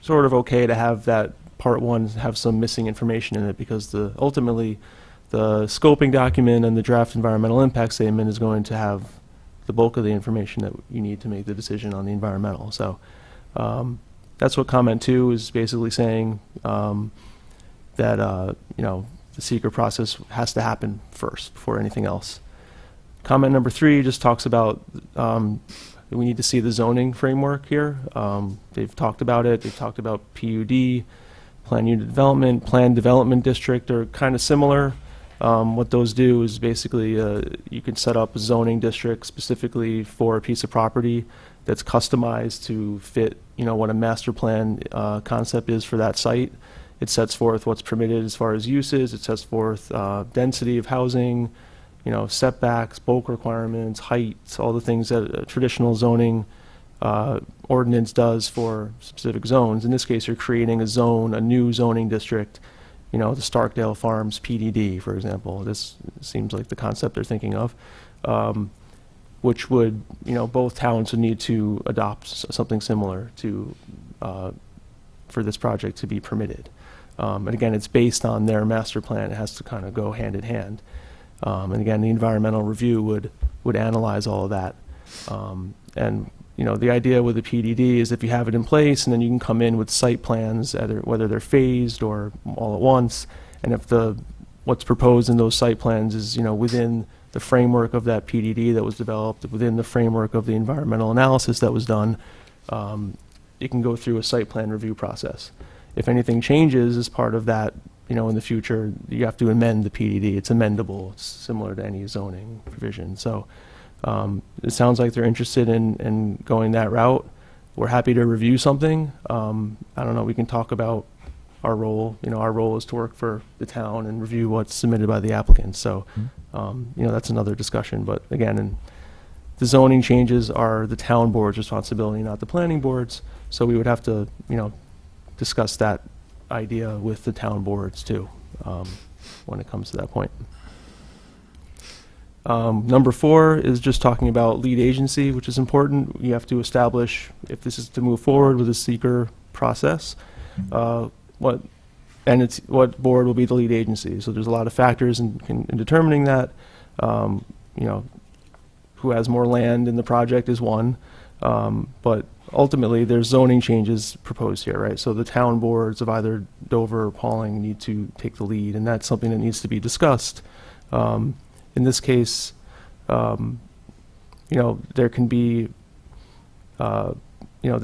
sort of okay to have that part 1 have some missing information in it, because ultimately the scoping document and the draft environmental impact statement is going to have the bulk of the information that you need to make the decision on the environmental. So that's what comment 2 is basically saying, that the seeker process has to happen first before anything else. Comment number 3 just talks about we need to see the zoning framework here. They've talked about it. They've talked about PUD, Plan Unit Development, Plan Development District are kind of similar. What those do is basically you can set up a zoning district specifically for a piece of property that's customized to fit, what a master plan concept is for that site. It sets forth what's permitted as far as uses. It sets forth density of housing, setbacks, bulk requirements, heights, all the things that a traditional zoning ordinance does for specific zones. In this case, you're creating a new zoning district, the Starkdale Farms PDD, for example. This seems like the concept they're thinking of, which would, both towns would need to adopt something similar to for this project to be permitted. And again, it's based on their master plan. It has to kind of go hand in hand. And again, the environmental review would analyze all of that. And the idea with the PDD is if you have it in place, and then you can come in with site plans, whether they're phased or all at once, and if what's proposed in those site plans is within the framework of that PDD that was developed, within the framework of the environmental analysis that was done, it can go through a site plan review process. If anything changes as part of that, in the future, you have to amend the PDD. It's amendable. It's similar to any zoning provision. So It sounds like they're interested in going that route. We're happy to review something. I don't know, we can talk about our role. Our role is to work for the town and review what's submitted by the applicant. So, that's another discussion. But again, the zoning changes are the town board's responsibility, not the planning board's. So we would have to, discuss that idea with the town boards too, when it comes to that point. Number 4 is just talking about lead agency, which is important. You have to establish, if this is to move forward with a seeker process, what board will be the lead agency. So there's a lot of factors in determining that. Who has more land in the project is one, but ultimately there's zoning changes proposed here, right? So the town boards of either Dover or Pauling need to take the lead, and that's something that needs to be discussed. In this case, there can be, the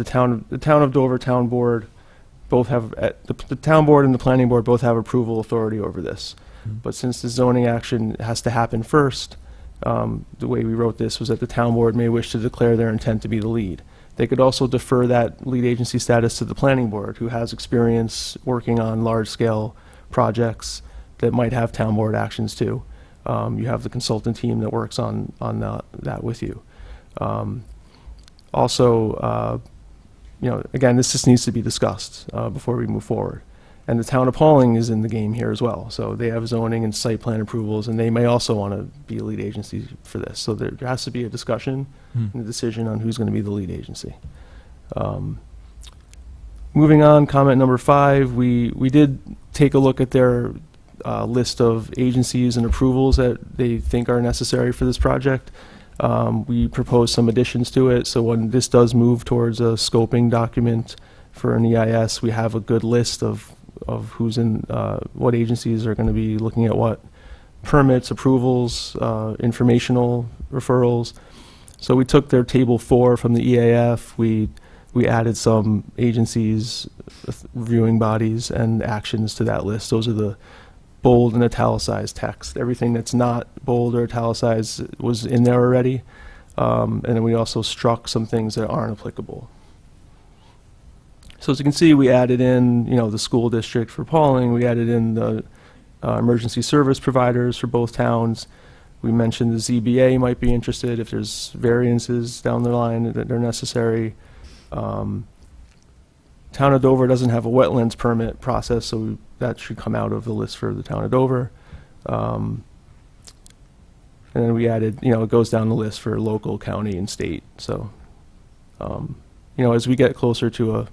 town of Dover town board both have, the town board and the planning board both have approval authority over this. But since the zoning action has to happen first, the way we wrote this was that the town board may wish to declare their intent to be the lead. They could also defer that lead agency status to the planning board, who has experience working on large-scale projects that might have town board actions too. You have the consultant team that works on that with you. Again, this just needs to be discussed before we move forward. And the town of Pauling is in the game here as well. So they have zoning and site plan approvals, and they may also want to be a lead agency for this. So there has to be a discussion and a decision on who's going to be the lead agency. Moving on, comment number 5, we did take a look at their list of agencies and approvals that they think are necessary for this project. We proposed some additions to it, so when this does move towards a scoping document for an EIS, we have a good list of who's in, what agencies are going to be looking at what permits, approvals, informational referrals. So we took their table 4 from the EAF, we added some agencies, reviewing bodies, and actions to that list. Those are the bold and italicized text. Everything that's not bold or italicized was in there already. And then we also struck some things that aren't applicable. So as you can see, we added in, the school district for Pauling. We added in the emergency service providers for both towns. We mentioned the ZBA might be interested if there's variances down the line that are necessary. Town of Dover doesn't have a wetlands permit process, so that should come out of the list for the town of Dover. And then we added, it goes down the list for local, county, and state. So, as we get closer to a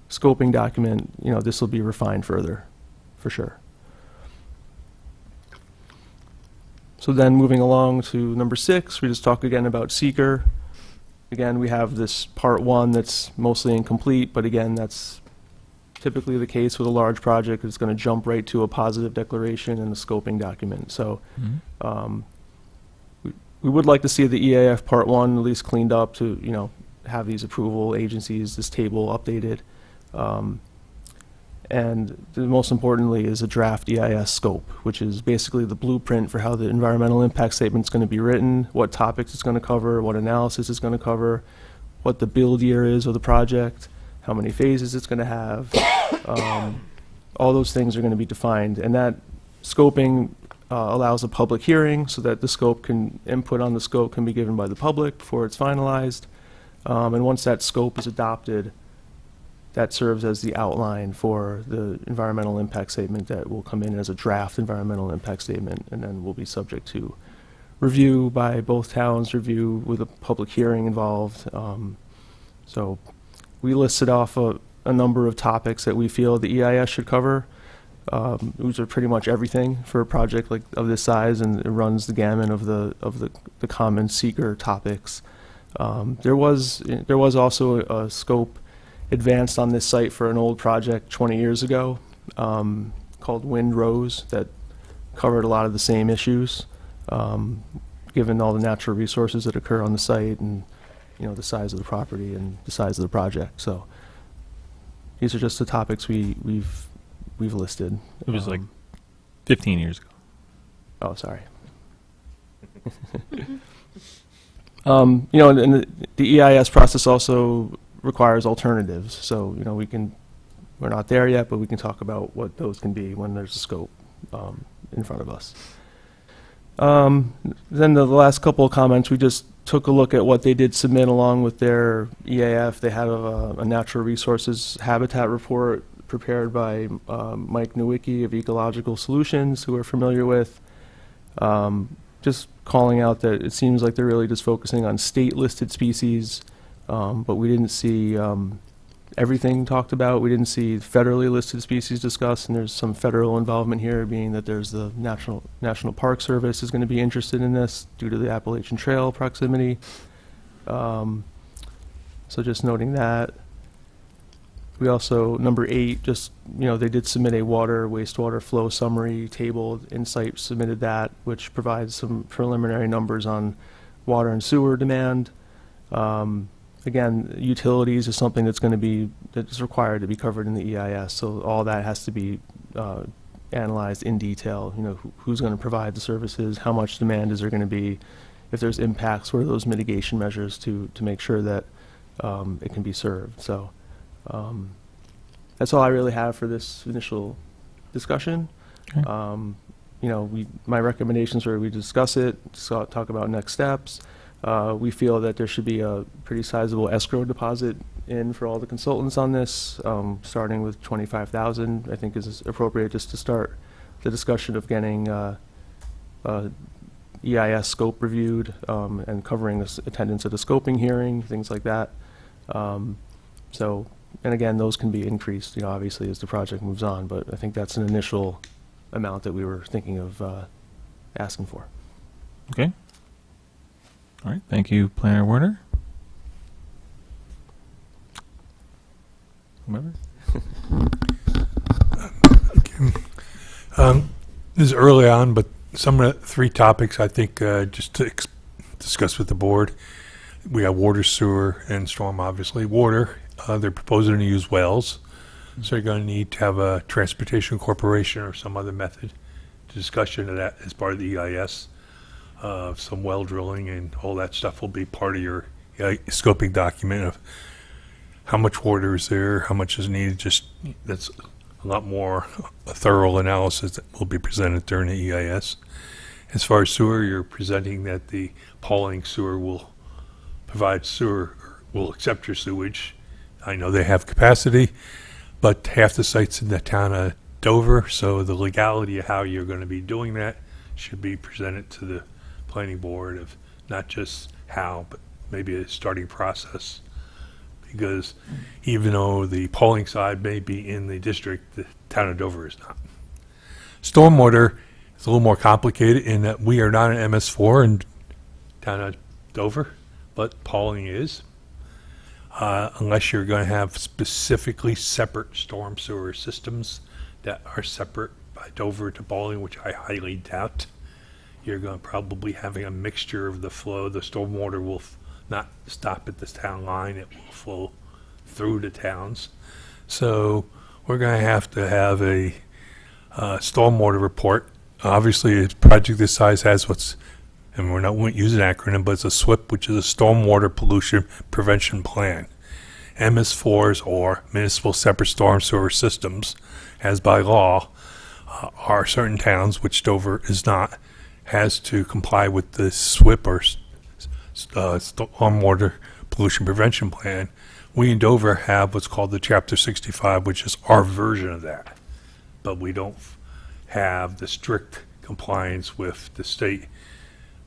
scoping document, this will be refined further, for sure. So then moving along to number 6, we just talk again about seeker. Again, we have this part 1 that's mostly incomplete, but again, that's typically the case with a large project. It's going to jump right to a positive declaration and a scoping document. So we would like to see the EAF part 1 at least cleaned up to, have these approval agencies, this table updated. And most importantly is a draft EIS scope, which is basically the blueprint for how the environmental impact statement is going to be written, what topics it's going to cover, what analysis it's going to cover, what the build year is of the project, how many phases it's going to have. All those things are going to be defined, and that scoping allows a public hearing so that the input on the scope can be given by the public before it's finalized. And once that scope is adopted, that serves as the outline for the environmental impact statement that will come in as a draft environmental impact statement, and then will be subject to review by both towns, review with a public hearing involved. So we listed off a number of topics that we feel the EIS should cover. Those are pretty much everything for a project like of this size, and it runs the gamut of the common seeker topics. There was also a scope advanced on this site for an old project 20 years ago called Wind Rose that covered a lot of the same issues, given all the natural resources that occur on the site and the size of the property and the size of the project. So these are just the topics we've listed. It was like 15 years ago. Oh, sorry. And the EIS process also requires alternatives. So, we're not there yet, but we can talk about what those can be when there's a scope in front of us. Then the last couple of comments, we just took a look at what they did submit along with their EAF. They had a natural resources habitat report prepared by Mike Nowicki of Ecological Solutions, who we're familiar with. Just calling out that it seems like they're really just focusing on state-listed species, but we didn't see everything talked about. We didn't see federally listed species discussed, and there's some federal involvement here, being that there's the National Park Service is going to be interested in this due to the Appalachian Trail proximity. So just noting that. We also, number 8, just, they did submit a wastewater flow summary table. Insight submitted that, which provides some preliminary numbers on water and sewer demand. Again, utilities is something that's required to be covered in the EIS. So all that has to be analyzed in detail. Who's going to provide the services, how much demand is there going to be, if there's impacts, what are those mitigation measures to make sure that it can be served. So that's all I really have for this initial discussion. Okay. My recommendations were we discuss it, talk about next steps. We feel that there should be a pretty sizable escrow deposit in for all the consultants on this, starting with $25,000. I think is appropriate just to start the discussion of getting EIS scope reviewed and covering this attendance at a scoping hearing, things like that. And again, those can be increased, obviously, as the project moves on. But I think that's an initial amount that we were thinking of asking for. Okay. All right. Thank you, Planner Werner. Whomever. This is early on, but some of the 3 topics I think just to discuss with the board. We have water, sewer, and storm, obviously. Water, they're proposing to use wells. So you're going to need to have a transportation corporation or some other method to discussion of that as part of the EIS. Some well drilling and all that stuff will be part of your scoping document of how much water is there, how much is needed. Just that's a lot more a thorough analysis that will be presented during the EIS. As far as sewer, you're presenting that the Pauling sewer will provide sewer, or will accept your sewage. I know they have capacity, but half the sites in the town of Dover, so the legality of how you're going to be doing that should be presented to the planning board of not just how, but maybe a starting process. Because even though the Pauling side may be in the district, the town of Dover is not. Stormwater is a little more complicated in that we are not an MS4 in town of Dover, but Pauling is. Unless you're going to have specifically separate storm sewer systems that are separate by Dover to Pauling, which I highly doubt. You're going to probably having a mixture of the flow. The stormwater will not stop at this town line. It will flow through the towns. So we're going to have a stormwater report. Obviously, a project this size has and won't use an acronym, but it's a SWIP, which is a Stormwater Pollution Prevention Plan. MS4s, or Municipal Separate Storm Sewer Systems, as by law, are certain towns, which Dover is not, has to comply with the SWIP, or Stormwater Pollution Prevention Plan. We in Dover have what's called the Chapter 65, which is our version of that. But we don't have the strict compliance with the state.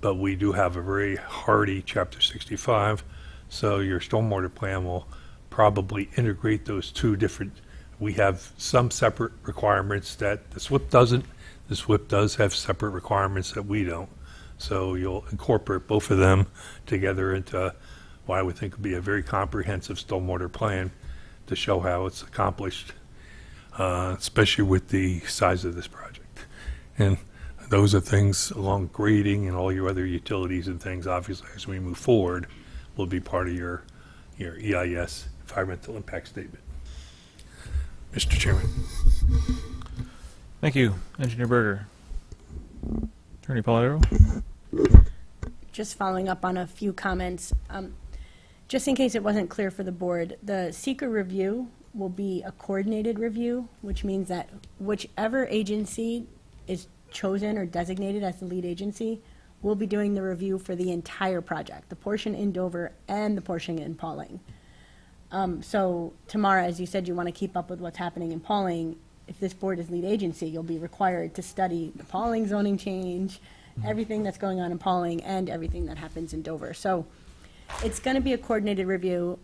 But we do have a very hardy Chapter 65, so your stormwater plan will probably integrate those 2 different. We have some separate requirements that the SWIP doesn't. The SWIP does have separate requirements that we don't. So you'll incorporate both of them together into what I would think would be a very comprehensive stormwater plan to show how it's accomplished, especially with the size of this project. And those are things along grading and all your other utilities and things, obviously, as we move forward, will be part of your EIS, environmental impact statement. Mr. Chairman. Thank you, Engineer Berger. Attorney Polidoro. just following up on a few comments. Just in case it wasn't clear for the board, the seeker review will be a coordinated review, which means that whichever agency is chosen or designated as the lead agency will be doing the review for the entire project, the portion in Dover and the portion in Pauling. So Tamara, as you said, you want to keep up with what's happening in Pauling. If this board is lead agency, you'll be required to study the Pauling zoning change, everything that's going on in Pauling, and everything that happens in Dover. So it's going to be a coordinated review.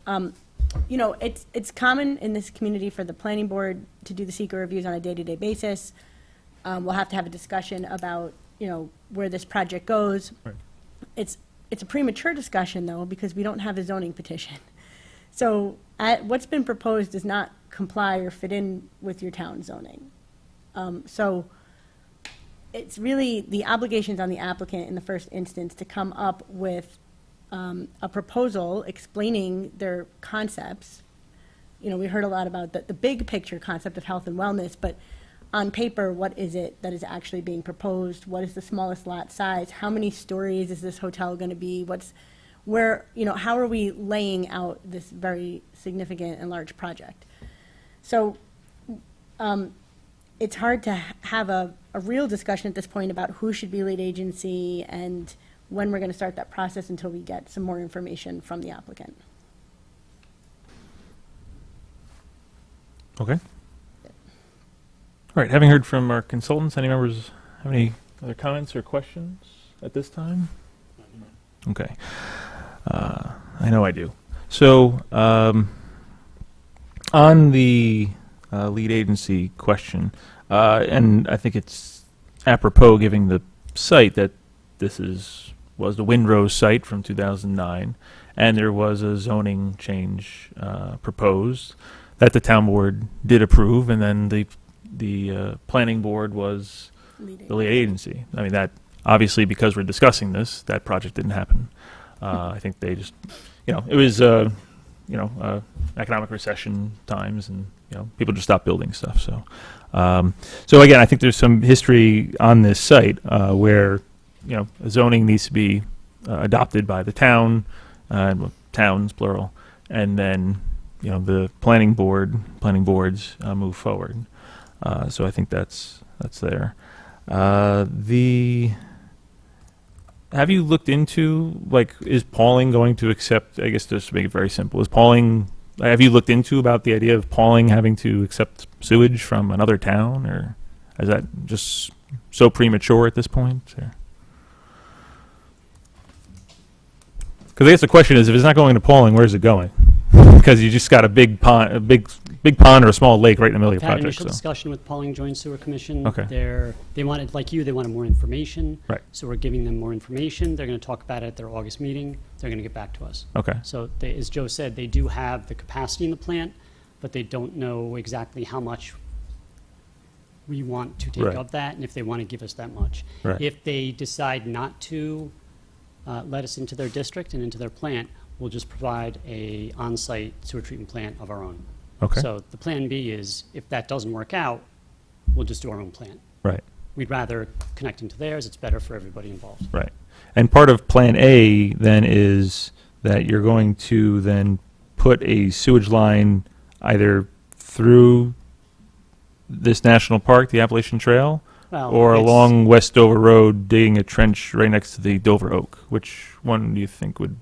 You know, it's common in this community for the planning board to do the seeker reviews on a day-to-day basis. We'll have to have a discussion about, you know, where this project goes. Right. It's a premature discussion, though, because we don't have a zoning petition. So what's been proposed does not comply or fit in with your town zoning. So it's really the obligations on the applicant in the first instance to come up with a proposal explaining their concepts. You know, we heard a lot about the big picture concept of health and wellness, but on paper, what is it that is actually being proposed? What is the smallest lot size? How many stories is this hotel going to be? Where, you know, how are we laying out this very significant and large project? So it's hard to have a real discussion at this point about who should be lead agency and when we're going to start that process until we get some more information from the applicant. Okay. All right, having heard from our consultants, any members have any other comments or questions at this time? Okay. I know I do. So on the lead agency question, and I think it's apropos giving the site that this was the Windrose site from 2009, and there was a zoning change proposed that the town board did approve, and then the planning board was the lead agency. I mean, that obviously, because we're discussing this, that project didn't happen. I think they just, you know, it was, economic recession times, and, you know, people just stopped building stuff. So, so again, I think there's some history on this site where, you know, zoning needs to be adopted by the town, towns plural, and then, you know, the planning boards move forward. So I think that's there. Have you looked into, like, is Pauling going to accept, I guess just to make it very simple, have you looked into about the idea of Pauling having to accept sewage from another town, or is that just so premature at this point? Because I guess the question is, if it's not going to Pauling, where's it going? Because you just got a big pond, or a small lake right in the middle of your Had project. initial discussion with Pauling Joint Sewer Commission. Okay. They wanted, like you, they wanted more information. Right. So we're giving them more information. They're going to talk about it at their August meeting. They're going to get back to us. Okay. So they, as Joe said, they do have the capacity in the plant, but they don't know exactly how much we want to take Right. of that, and if they want to give us that much. Right. If they decide not to let us into their district and into their plant, we'll just provide a on-site sewer treatment plant of our own. Okay. So the plan B is, if that doesn't work out, we'll just do our own plant. Right. We'd rather connect into theirs. It's better for everybody involved. Right. And part of Plan A then is that you're going to then put a sewage line either through this national park, the Appalachian Trail, Well, or it's- along West Dover Road, digging a trench right next to the Dover Oak. Which one do you think would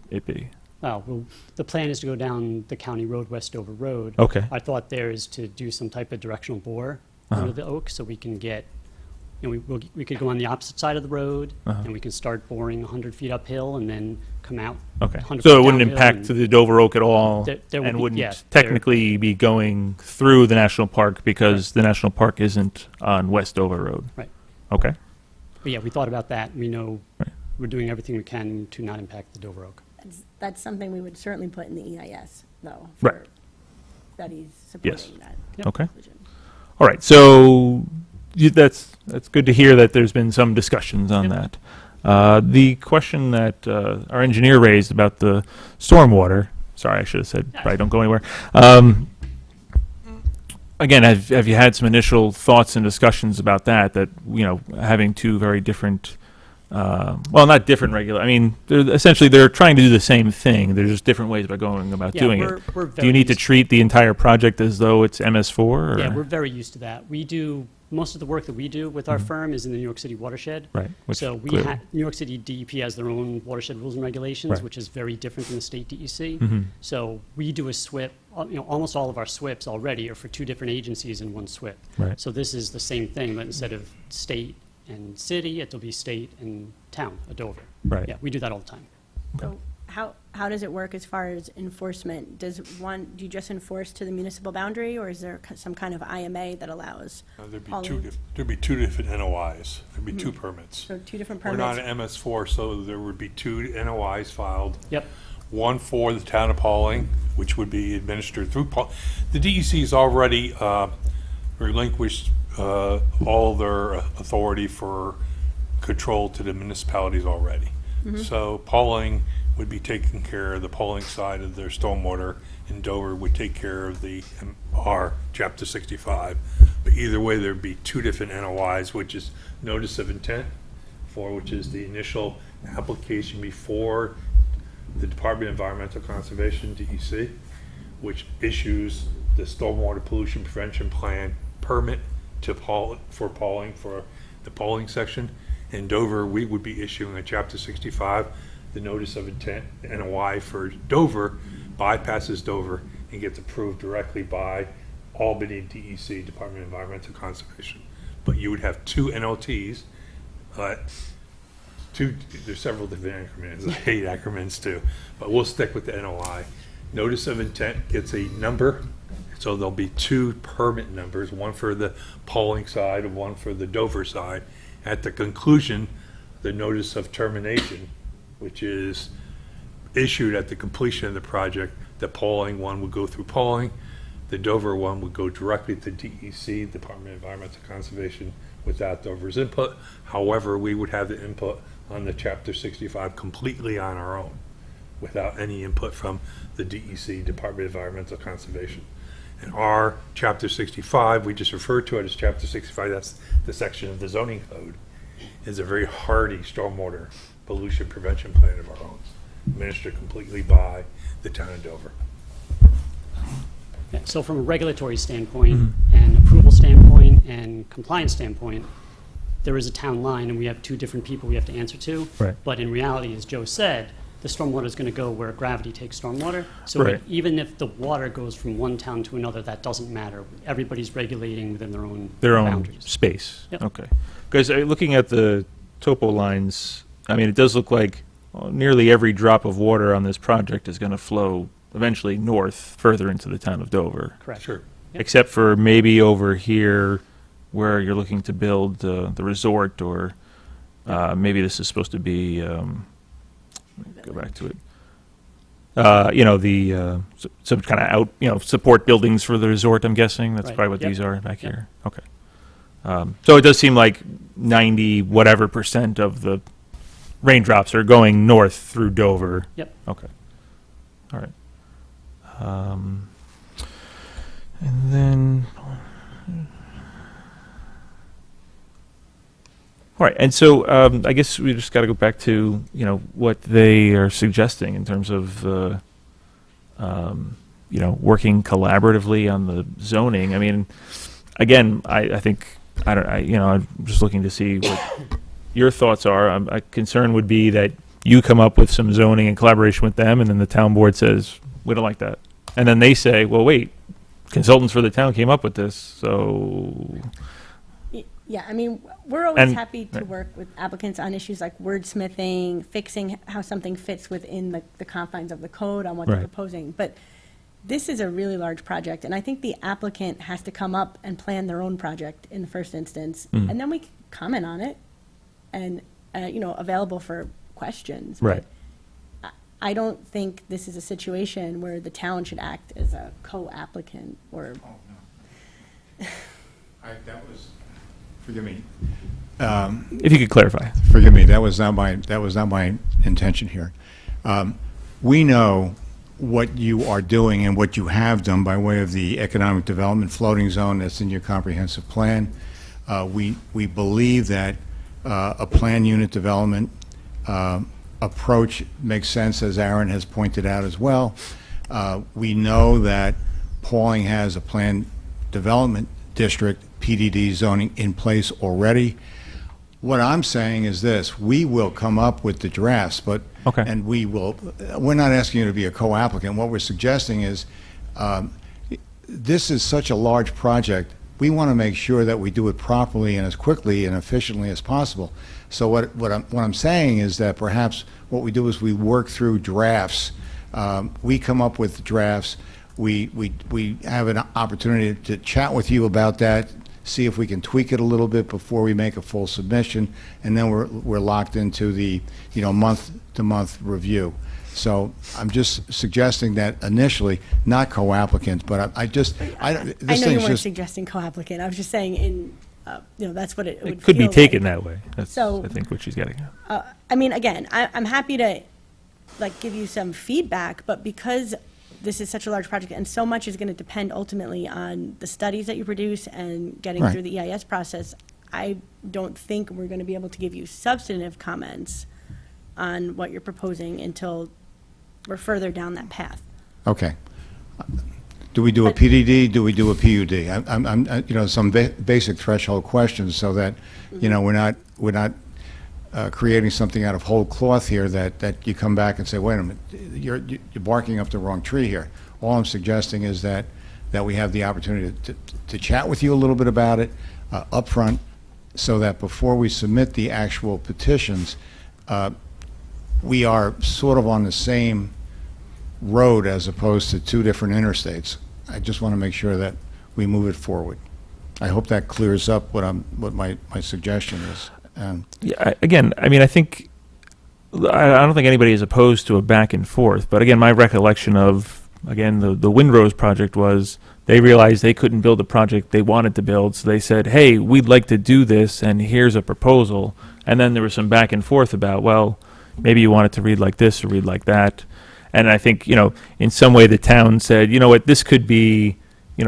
it be? Well, the plan is to go down the county road, West Dover Road. Okay. I thought there is to do some type of directional bore under the oak, so we can get, you know, we could go on the opposite side of the road, and we can start boring 100 feet uphill and then come out. Okay. 100 So feet it wouldn't downhill impact and- to the Dover Oak at all, There would and be- wouldn't yeah, there- technically be going through the national park because the national park isn't on West Dover Road. Right. Okay. But yeah, we thought about that. We know Right. we're doing everything we can to not impact the Dover Oak. That's something we would certainly put in the EIS, though, Right. for studies Yes. supporting that. Yep. Okay. All right. So that's good to hear that there's been some discussions on that. The question that our engineer raised about the stormwater. Sorry, I should have said probably don't go anywhere. Again, have you had some initial thoughts and discussions about that? That, you know, having two very different well, not different I mean, they're trying to do the same thing. There's just different ways about going about Yeah, doing we're it. Do very you need to used to treat the entire project as though it's MS4? Or? Yeah, we're very used to that. We do, most of the work that we do with our firm is in the New York City watershed. Right, which So we clearly- New York City DEP has their own watershed rules and regulations, Right. which is very different than the state DEC. Mhm. So we do a SWIP, almost all of our SWIPs already are for two different agencies in one SWIP. Right. So this is the same thing, but instead of state and city, it'll be state and town, Dover. Right. Yeah, we do that all the time. So how does it work as far as enforcement? Do you just enforce to the municipal boundary, or is there some kind of IMA that allows? There'd be hauling? there'd be two different NOIs. There'd be two permits. So two different We're not permits? an MS4, so there would be two NOIs filed. Yep. One for the town of Pauling, which would be administered through the DEC's already relinquished all their authority for control to the municipalities already. So Pauling would be taking care of the Pauling side of their stormwater, and Dover would take care of our Chapter 65. But either way, there'd be two different NOIs, which is notice of intent, which is the initial application before the Department of Environmental Conservation, DEC, which issues the stormwater pollution prevention plan permit to for Pauling, for the Pauling section. In Dover, we would be issuing a Chapter 65, the notice of intent, NOI for Dover, bypasses Dover and gets approved directly by Albany DEC, Department of Environmental Conservation. But you would have two NOTs, there's several different acronyms, I hate acronyms too, but we'll stick with the NOI. Notice of intent gets a number, so there'll be two permit numbers, one for the Pauling side and one for the Dover side. At the conclusion, the notice of termination, which is issued at the completion of the project, the Pauling one would go through Pauling, the Dover one would go directly to DEC, Department of Environmental Conservation, without Dover's input. However, we would have the input on the Chapter 65 completely on our own, without any input from the DEC, Department of Environmental Conservation. And our Chapter 65, we just refer to it as Chapter 65, that's the section of the zoning code, is a very hardy stormwater pollution prevention plan of our own, administered completely by the town of Dover. Yeah, so from a regulatory standpoint and approval standpoint and compliance standpoint, there is a town line and we have two different people we have to answer to. Right. But in reality, as Joe said, the stormwater is going to go where gravity takes stormwater. So Right. even if the water goes from one town to another, that doesn't matter. Everybody's regulating within their own boundaries. Space. Yep. Okay. Because looking at the topo lines, I mean, it does look like nearly every drop of water on this project is going to flow eventually north, further into the town of Dover. Correct. Sure. Yep. Except for maybe over here where you're looking to build the resort, or maybe this is supposed to be, let me go back to it. Some kind of support buildings for the resort, I'm guessing. That's Right. probably what Yep. these are back Yep. here. Okay. So it does seem like 90 whatever % of the raindrops are going north through Dover. Yep. Okay. All right. And then, all right. And so I guess we just got to go back to what they are suggesting in terms of working collaboratively on the zoning. I mean, again, I think I'm just looking to see what your thoughts are. A concern would be that you come up with some zoning in collaboration with them, and then the town board says, we don't like that. And then they say, well, wait, consultants for the town came up with this, so... Yeah, I mean, we're always And- happy to right. work with applicants on issues like wordsmithing, fixing how something fits within the confines of the code on what they're Right. proposing. But this is a really large project, and I think the applicant has to come up and plan their own project in the first instance, Mm. and then we can comment on it and, available for questions. Right. But I don't think this is a situation where the town should act as a co-applicant or. That was, forgive me. If you could clarify. Forgive me, that was not my intention here. We know what you are doing and what you have done by way of the economic development floating zone that's in your comprehensive plan. We believe that a plan unit development approach makes sense, as Aaron has pointed out as well. We know that Pauling has a planned development district, PDD zoning in place already. What I'm saying is this: we will come up with the drafts, but Okay. and we will. We're not asking you to be a co-applicant. What we're suggesting is, this is such a large project. We want to make sure that we do it properly and as quickly and efficiently as possible. So what I'm saying is that perhaps what we do is we work through drafts. We come up with drafts. We have an opportunity to chat with you about that, see if we can tweak it a little bit before we make a full submission, and then we're locked into the month-to-month review. So I'm just suggesting that initially, not co-applicant, but I know you weren't suggesting co-applicant. I was just saying that's what it would It could be feel taken like. that way. That's, So- I think, what she's getting at. I mean, again, I'm happy to give you some feedback, but because this is such a large project and so much is going to depend ultimately on the studies that you produce and getting Right. through the EIS process, I don't think we're going to be able to give you substantive comments on what you're proposing until we're further down that path. Okay. Do we do a PDD? Do we do a PUD? I'm some basic threshold questions so that, we're not creating something out of whole cloth here that you come back and say, wait a minute, you're barking up the wrong tree here. All I'm suggesting is that we have the opportunity to chat with you a little bit about it up front, so that before we submit the actual petitions, we are sort of on the same road as opposed to two different interstates. I just want to make sure that we move it forward. I hope that clears up what my suggestion is. Yeah, again, I mean, I think, I don't think anybody is opposed to a back and forth, but again, my recollection of, again, the Windrose project was, they realized they couldn't build the project they wanted to build, so they said, hey, we'd like to do this, and here's a proposal. And then there was some back and forth about, well, maybe you want it to read like this or read like that. And I think, in some way the town said, you know what, this could be,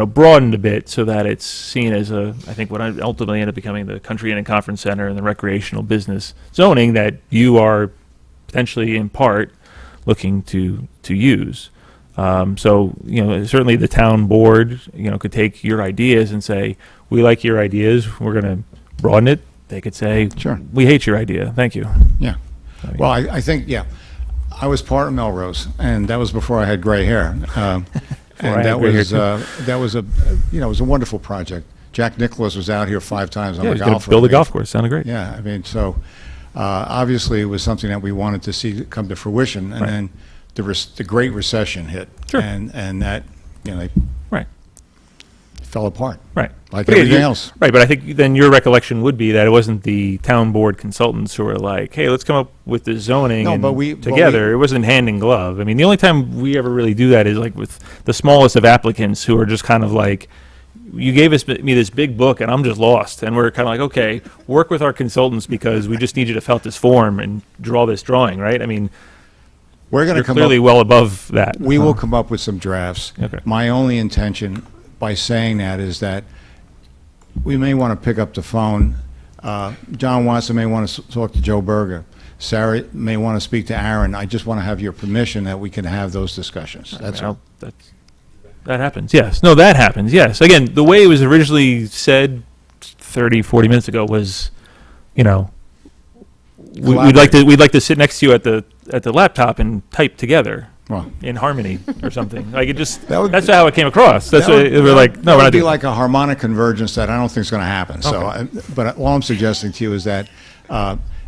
broadened a bit so that it's seen as I think what ultimately ended up becoming the Country Inn and Conference Center and the recreational business zoning that you are potentially in part looking to use. So, certainly the town board, could take your ideas and say, we like your ideas, we're going to broaden it. They could say, Sure. We hate your idea, thank you. Yeah. Well, I think, I was part of Melrose, and that was before I had gray hair. And that was it was a wonderful project. Jack Nicklaus was out here 5 times. I'm Yeah, a he's gonna golfer. build a golf course, sounded great. Yeah, I mean, so obviously it was something that we wanted to see come to fruition, and Right. then the Great Recession hit, Sure. and that they Right. fell apart, Right. like But yeah, everything you- else. Right, but I think then your recollection would be that it wasn't the town board consultants who were like, hey, let's come up with the zoning No, and but we- together. It wasn't hand in glove. I mean, the only time we ever really do that is like with the smallest of applicants who are just kind of like, you gave me this big book and I'm just lost. And we're kind of like, okay, work with our consultants because we just need you to fill out this form and draw this drawing, right? I mean, We're going you're to come clearly up, well above that. We will come up with some drafts. Okay. My only intention by saying that is that we may want to pick up the phone. John Watson may want to talk to Joe Berger. Sarah may want to speak to Aaron. I just want to have your permission that we can have those discussions. That's all. That happens, yes. No, that happens, yes. Again, the way it was originally said 30, 40 minutes ago was, we'd like to sit next to you at the laptop and type together. Well, in harmony or something. Like it just, That would that's be- how it came across. That's what we're like, no, that we're not would be doing like a harmonic convergence that I don't think is going to happen. So, Okay. but all I'm suggesting to you is that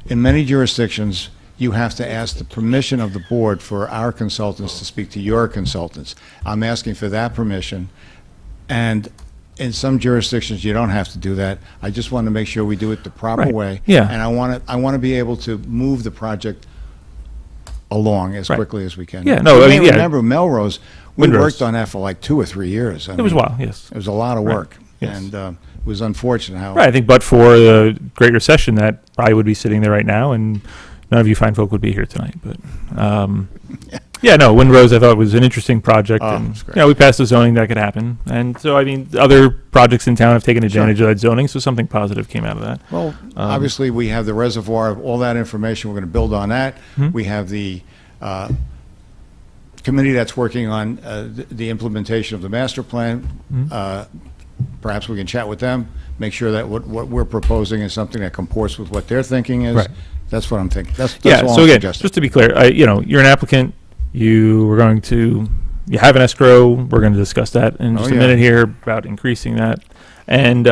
in many jurisdictions, you have to ask the permission of the board for our consultants to speak to your consultants. I'm asking for that permission, and in some jurisdictions, you don't have to do that. I just want to make sure we do it the proper Right. way. Yeah. And I want to be able to move the project along as Right. quickly as we can. Yeah, no, You I may mean, yeah. remember Melrose, we Windrose. worked on that for like 2 or 3 years. It was a while, yes. It was a lot of Right. work, Yes. and it was unfortunate how. Right, I think but for the Great Recession, that probably would be sitting there right now, and none of you fine folk would be here tonight, but, Yeah, no, Windrose I thought was an interesting project, Oh, and it's great. we passed the zoning that could happen, and so I mean, other projects in town have taken advantage of that zoning, so something positive came out of that. Well, obviously, we have the reservoir of all that information. We're going to build on that. We have the committee that's working on the implementation of the master plan. Perhaps we can chat with them, make sure that what we're proposing is something that comports with what their thinking is. Right. That's what I'm thinking. That's Yeah, all so I'm again, suggesting. just to be clear, you're an applicant, you have an escrow, we're going to discuss that in just a yeah. minute here about increasing that. And,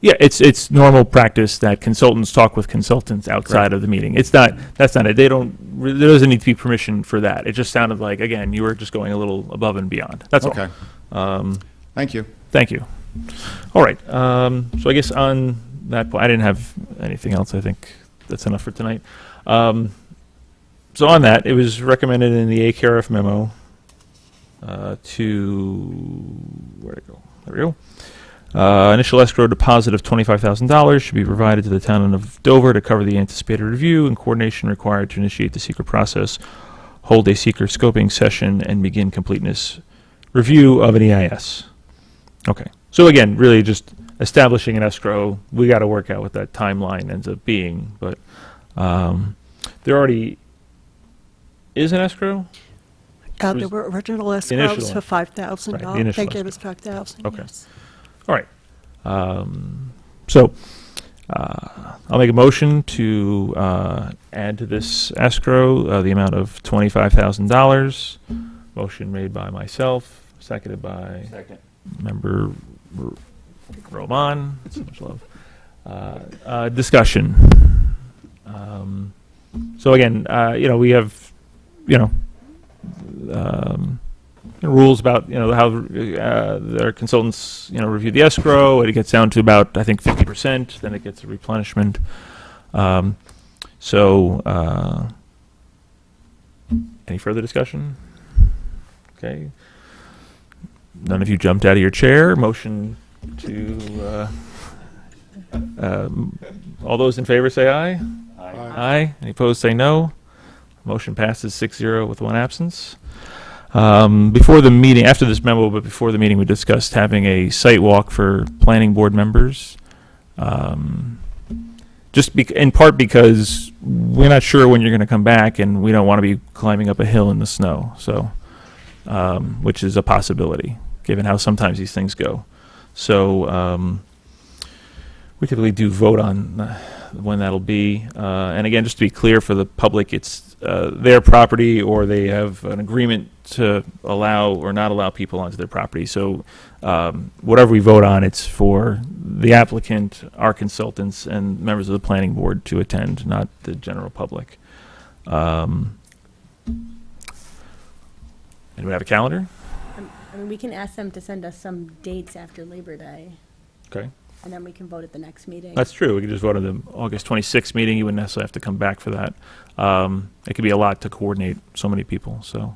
it's normal practice that consultants talk with consultants outside of the meeting. That's not it. There doesn't need to be permission for that. It just sounded like, again, you were just going a little above and beyond. That's all. Okay. Thank you. Thank you. All right, so I guess on that point, I didn't have anything else. I think that's enough for tonight. So on that, it was recommended in the AKRF memo where'd it go? There we go. Initial escrow deposit of $25,000 should be provided to the town of Dover to cover the anticipated review and coordination required to initiate the seeker process, hold a seeker scoping session, and begin completeness review of an EIS. Okay. So again, really just establishing an escrow. We got to work out what that timeline ends up being, but there already is an escrow. There were original initial escrows for one. $5,000. Right, the initial They gave us escrow. $5,000. Okay. Yes. All right. So I'll make a motion to add to this escrow the amount of $25,000. Motion made by myself, seconded by member Roman. So much love. Discussion. So again, we have, rules about, how their consultants, review the escrow. It gets down to about, I think, 50%. Then it gets a replenishment. Any further discussion? Okay. None of you jumped out of your chair. Motion to, all those in favor say aye. Aye. Any opposed say no. Motion passes 6-0 with one absence. Before the meeting, after this memo, but before the meeting, we discussed having a site walk for planning board members. In part because we're not sure when you're going to come back, and we don't want to be climbing up a hill in the snow. So, which is a possibility, given how sometimes these things go. So, we typically do vote on when that'll be. And again, just to be clear for the public, it's their property, or they have an agreement to allow or not allow people onto their property. So whatever we vote on, it's for the applicant, our consultants, and members of the planning board to attend, not the general public. And we have a calendar? I mean, we can ask them to send us some dates after Labor Day, Okay. and then we can vote at the next meeting. That's true. We could just vote on the August 26th meeting. You wouldn't necessarily have to come back for that. It could be a lot to coordinate so many people. So,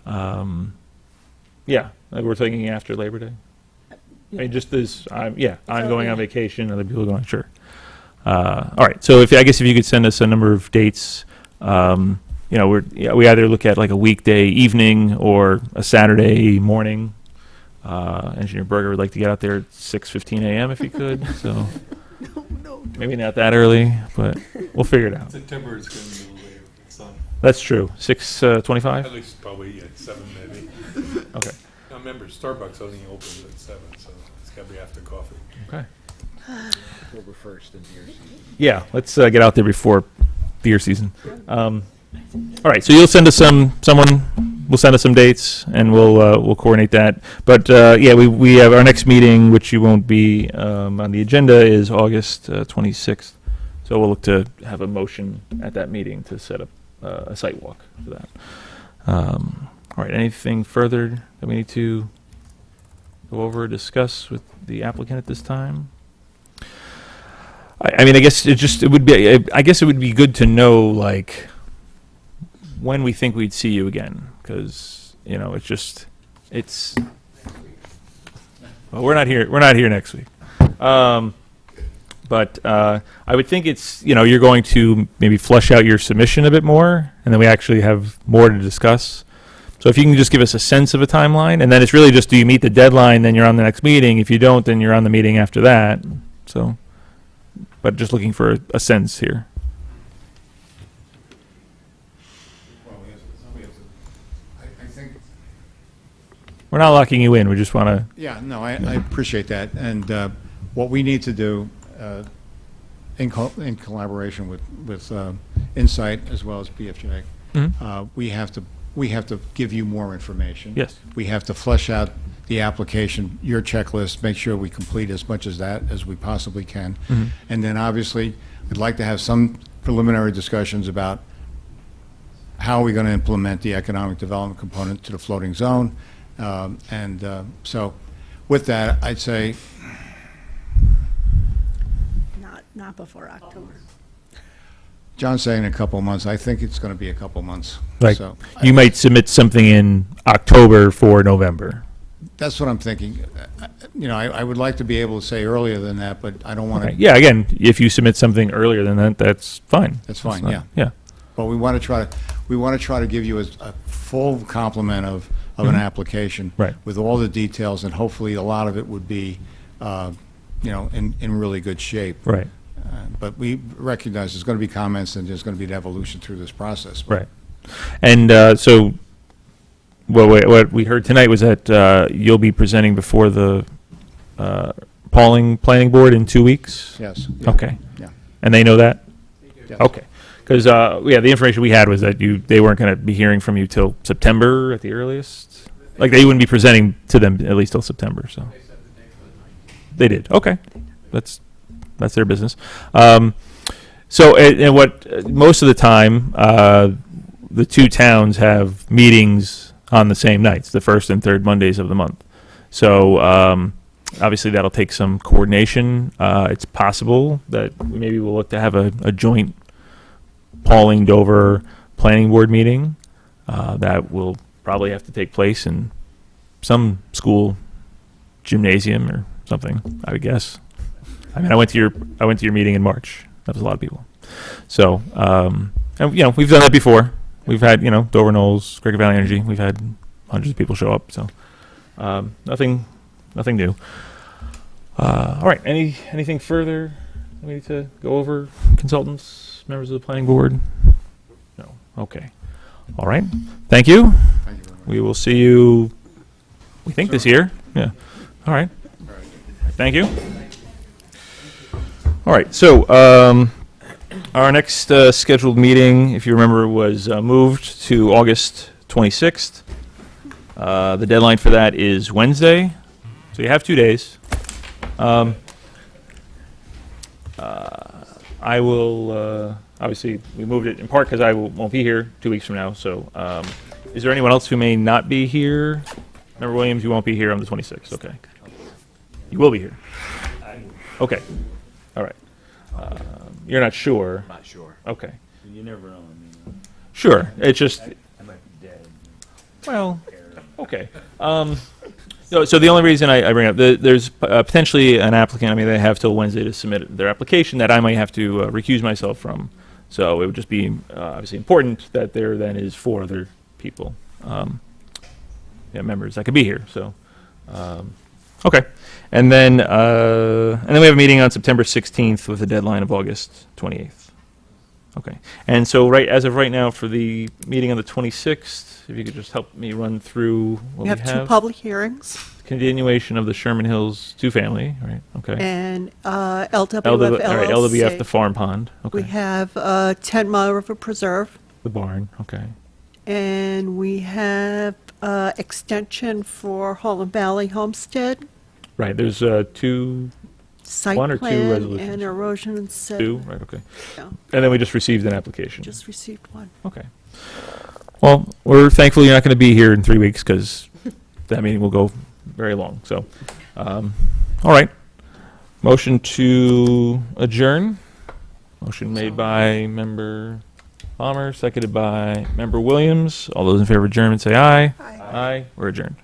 we're thinking after Labor Day. I mean, just as I'm going on vacation, other people are going. Sure. All right. So I guess if you could send us a number of dates, we either look at like a weekday evening or a Saturday morning. Engineer Berger would like to get out there at 6:15 a.m. if he could. So maybe not that early, but we'll figure it out. September is going to be a little later with the sun. That's true. 6:25. At least probably at 7 maybe. Okay. Now remember, Starbucks only opens at 7, so it's got to be after coffee. Okay. October 1st in deer season. Yeah, let's get out there before deer season. All right, so you'll send us someone will send us some dates, and we'll coordinate that. But we have our next meeting, which you won't be on the agenda, is August 26th. So we'll look to have a motion at that meeting to set up a site walk for that. All right, anything further that we need to go over or discuss with the applicant at this time? I mean, I guess it would be good to know, like, when we think we'd see you again, because well, we're not here next week, but I would think you're going to maybe flesh out your submission a bit more, and then we actually have more to discuss. So if you can just give us a sense of a timeline, and then it's really just, do you meet the deadline, then you're on the next meeting. If you don't, then you're on the meeting after that. So, but just looking for a sense here. I think, We're not locking you in. We just want to. yeah, no, I appreciate that. And what we need to do, in collaboration with Insight as well as BFJ, we have to give you more information. Yes. We have to flesh out the application, your checklist, make sure we complete as much as that as we possibly can. And then obviously, we'd like to have some preliminary discussions about how are we going to implement the economic development component to the floating zone. So with that, I'd say, Not before October. John's saying a couple of months. I think it's going to be a couple of months. Like, So you might submit something in October for November. that's what I'm thinking. I would like to be able to say earlier than that, but I don't want to. Okay. Yeah, again, if you submit something earlier than that, that's fine. That's fine, not- yeah. Yeah. But we want to try to give you a full complement of an application. Right. With all the details, and hopefully a lot of it would be, in really good shape. Right. But we recognize there's going to be comments and there's going to be an evolution through this process. Right. And so what we heard tonight was that you'll be presenting before the Pauling Planning Board in 2 weeks? Yes. Okay. Yeah. And they know that? Yes. Okay. Because, the information we had was that they weren't going to be hearing from you till September at the earliest? Like, they wouldn't be presenting to them at least till September, so. They did, okay. That's their business. So, and what, most of the time, the two towns have meetings on the same nights, the first and third Mondays of the month. So, obviously that'll take some coordination. It's possible that maybe we'll look to have a joint Pauling Dover Planning Board meeting. That will probably have to take place in some school gymnasium or something, I would guess. I mean, I went to your meeting in March. That was a lot of people. So, and, we've done that before. We've had, Dover Knowles, Cricket Valley Energy. We've had hundreds of people show up. So, nothing new. All right. Anything further we need to go over? Consultants, members of the planning board? No. Okay. All right. Thank you. Thank you very much. We will see you, we think, this year. Yeah. All right. Thank you. All right, so our next scheduled meeting, if you remember, was moved to August 26th. The deadline for that is Wednesday, so you have 2 days. I will, obviously, we moved it in part because I won't be here 2 weeks from now, so is there anyone else who may not be here? Member Williams, you won't be here on the 26th, okay. You will be here? Okay. All right. You're not sure? Not sure. Okay. You never know. I mean, Sure. It's just, I might be dead. well, okay. So the only reason I bring up, there's potentially an applicant, I mean, they have till Wednesday to submit their application that I might have to recuse myself from. So it would just be obviously important that there then is 4 other people, members that could be here. So, okay. And then we have a meeting on September 16th with a deadline of August 28th. Okay. And so as of right now, for the meeting on the 26th, if you could just help me run through what We have 2 public hearings, Continuation of the Sherman Hills 2-family, right? Okay. and LWF All right, LWF, LLC. the farm pond. We Okay. have 10 Mile River Preserve, The barn. Okay. and we have extension for Holland Valley Homestead, Right. There's 2, site One or two plan, resolutions? and erosion and 2. sediment. Right. Okay. Yeah, And then we just received an application. just received one. Okay. Well, we're thankful you're not going to be here in 3 weeks because that meeting will go very long. So, all right. Motion to adjourn. Motion made by Member Palmer, seconded by Member Williams. All those in favor of adjournment say aye. Aye. Aye. We're adjourned.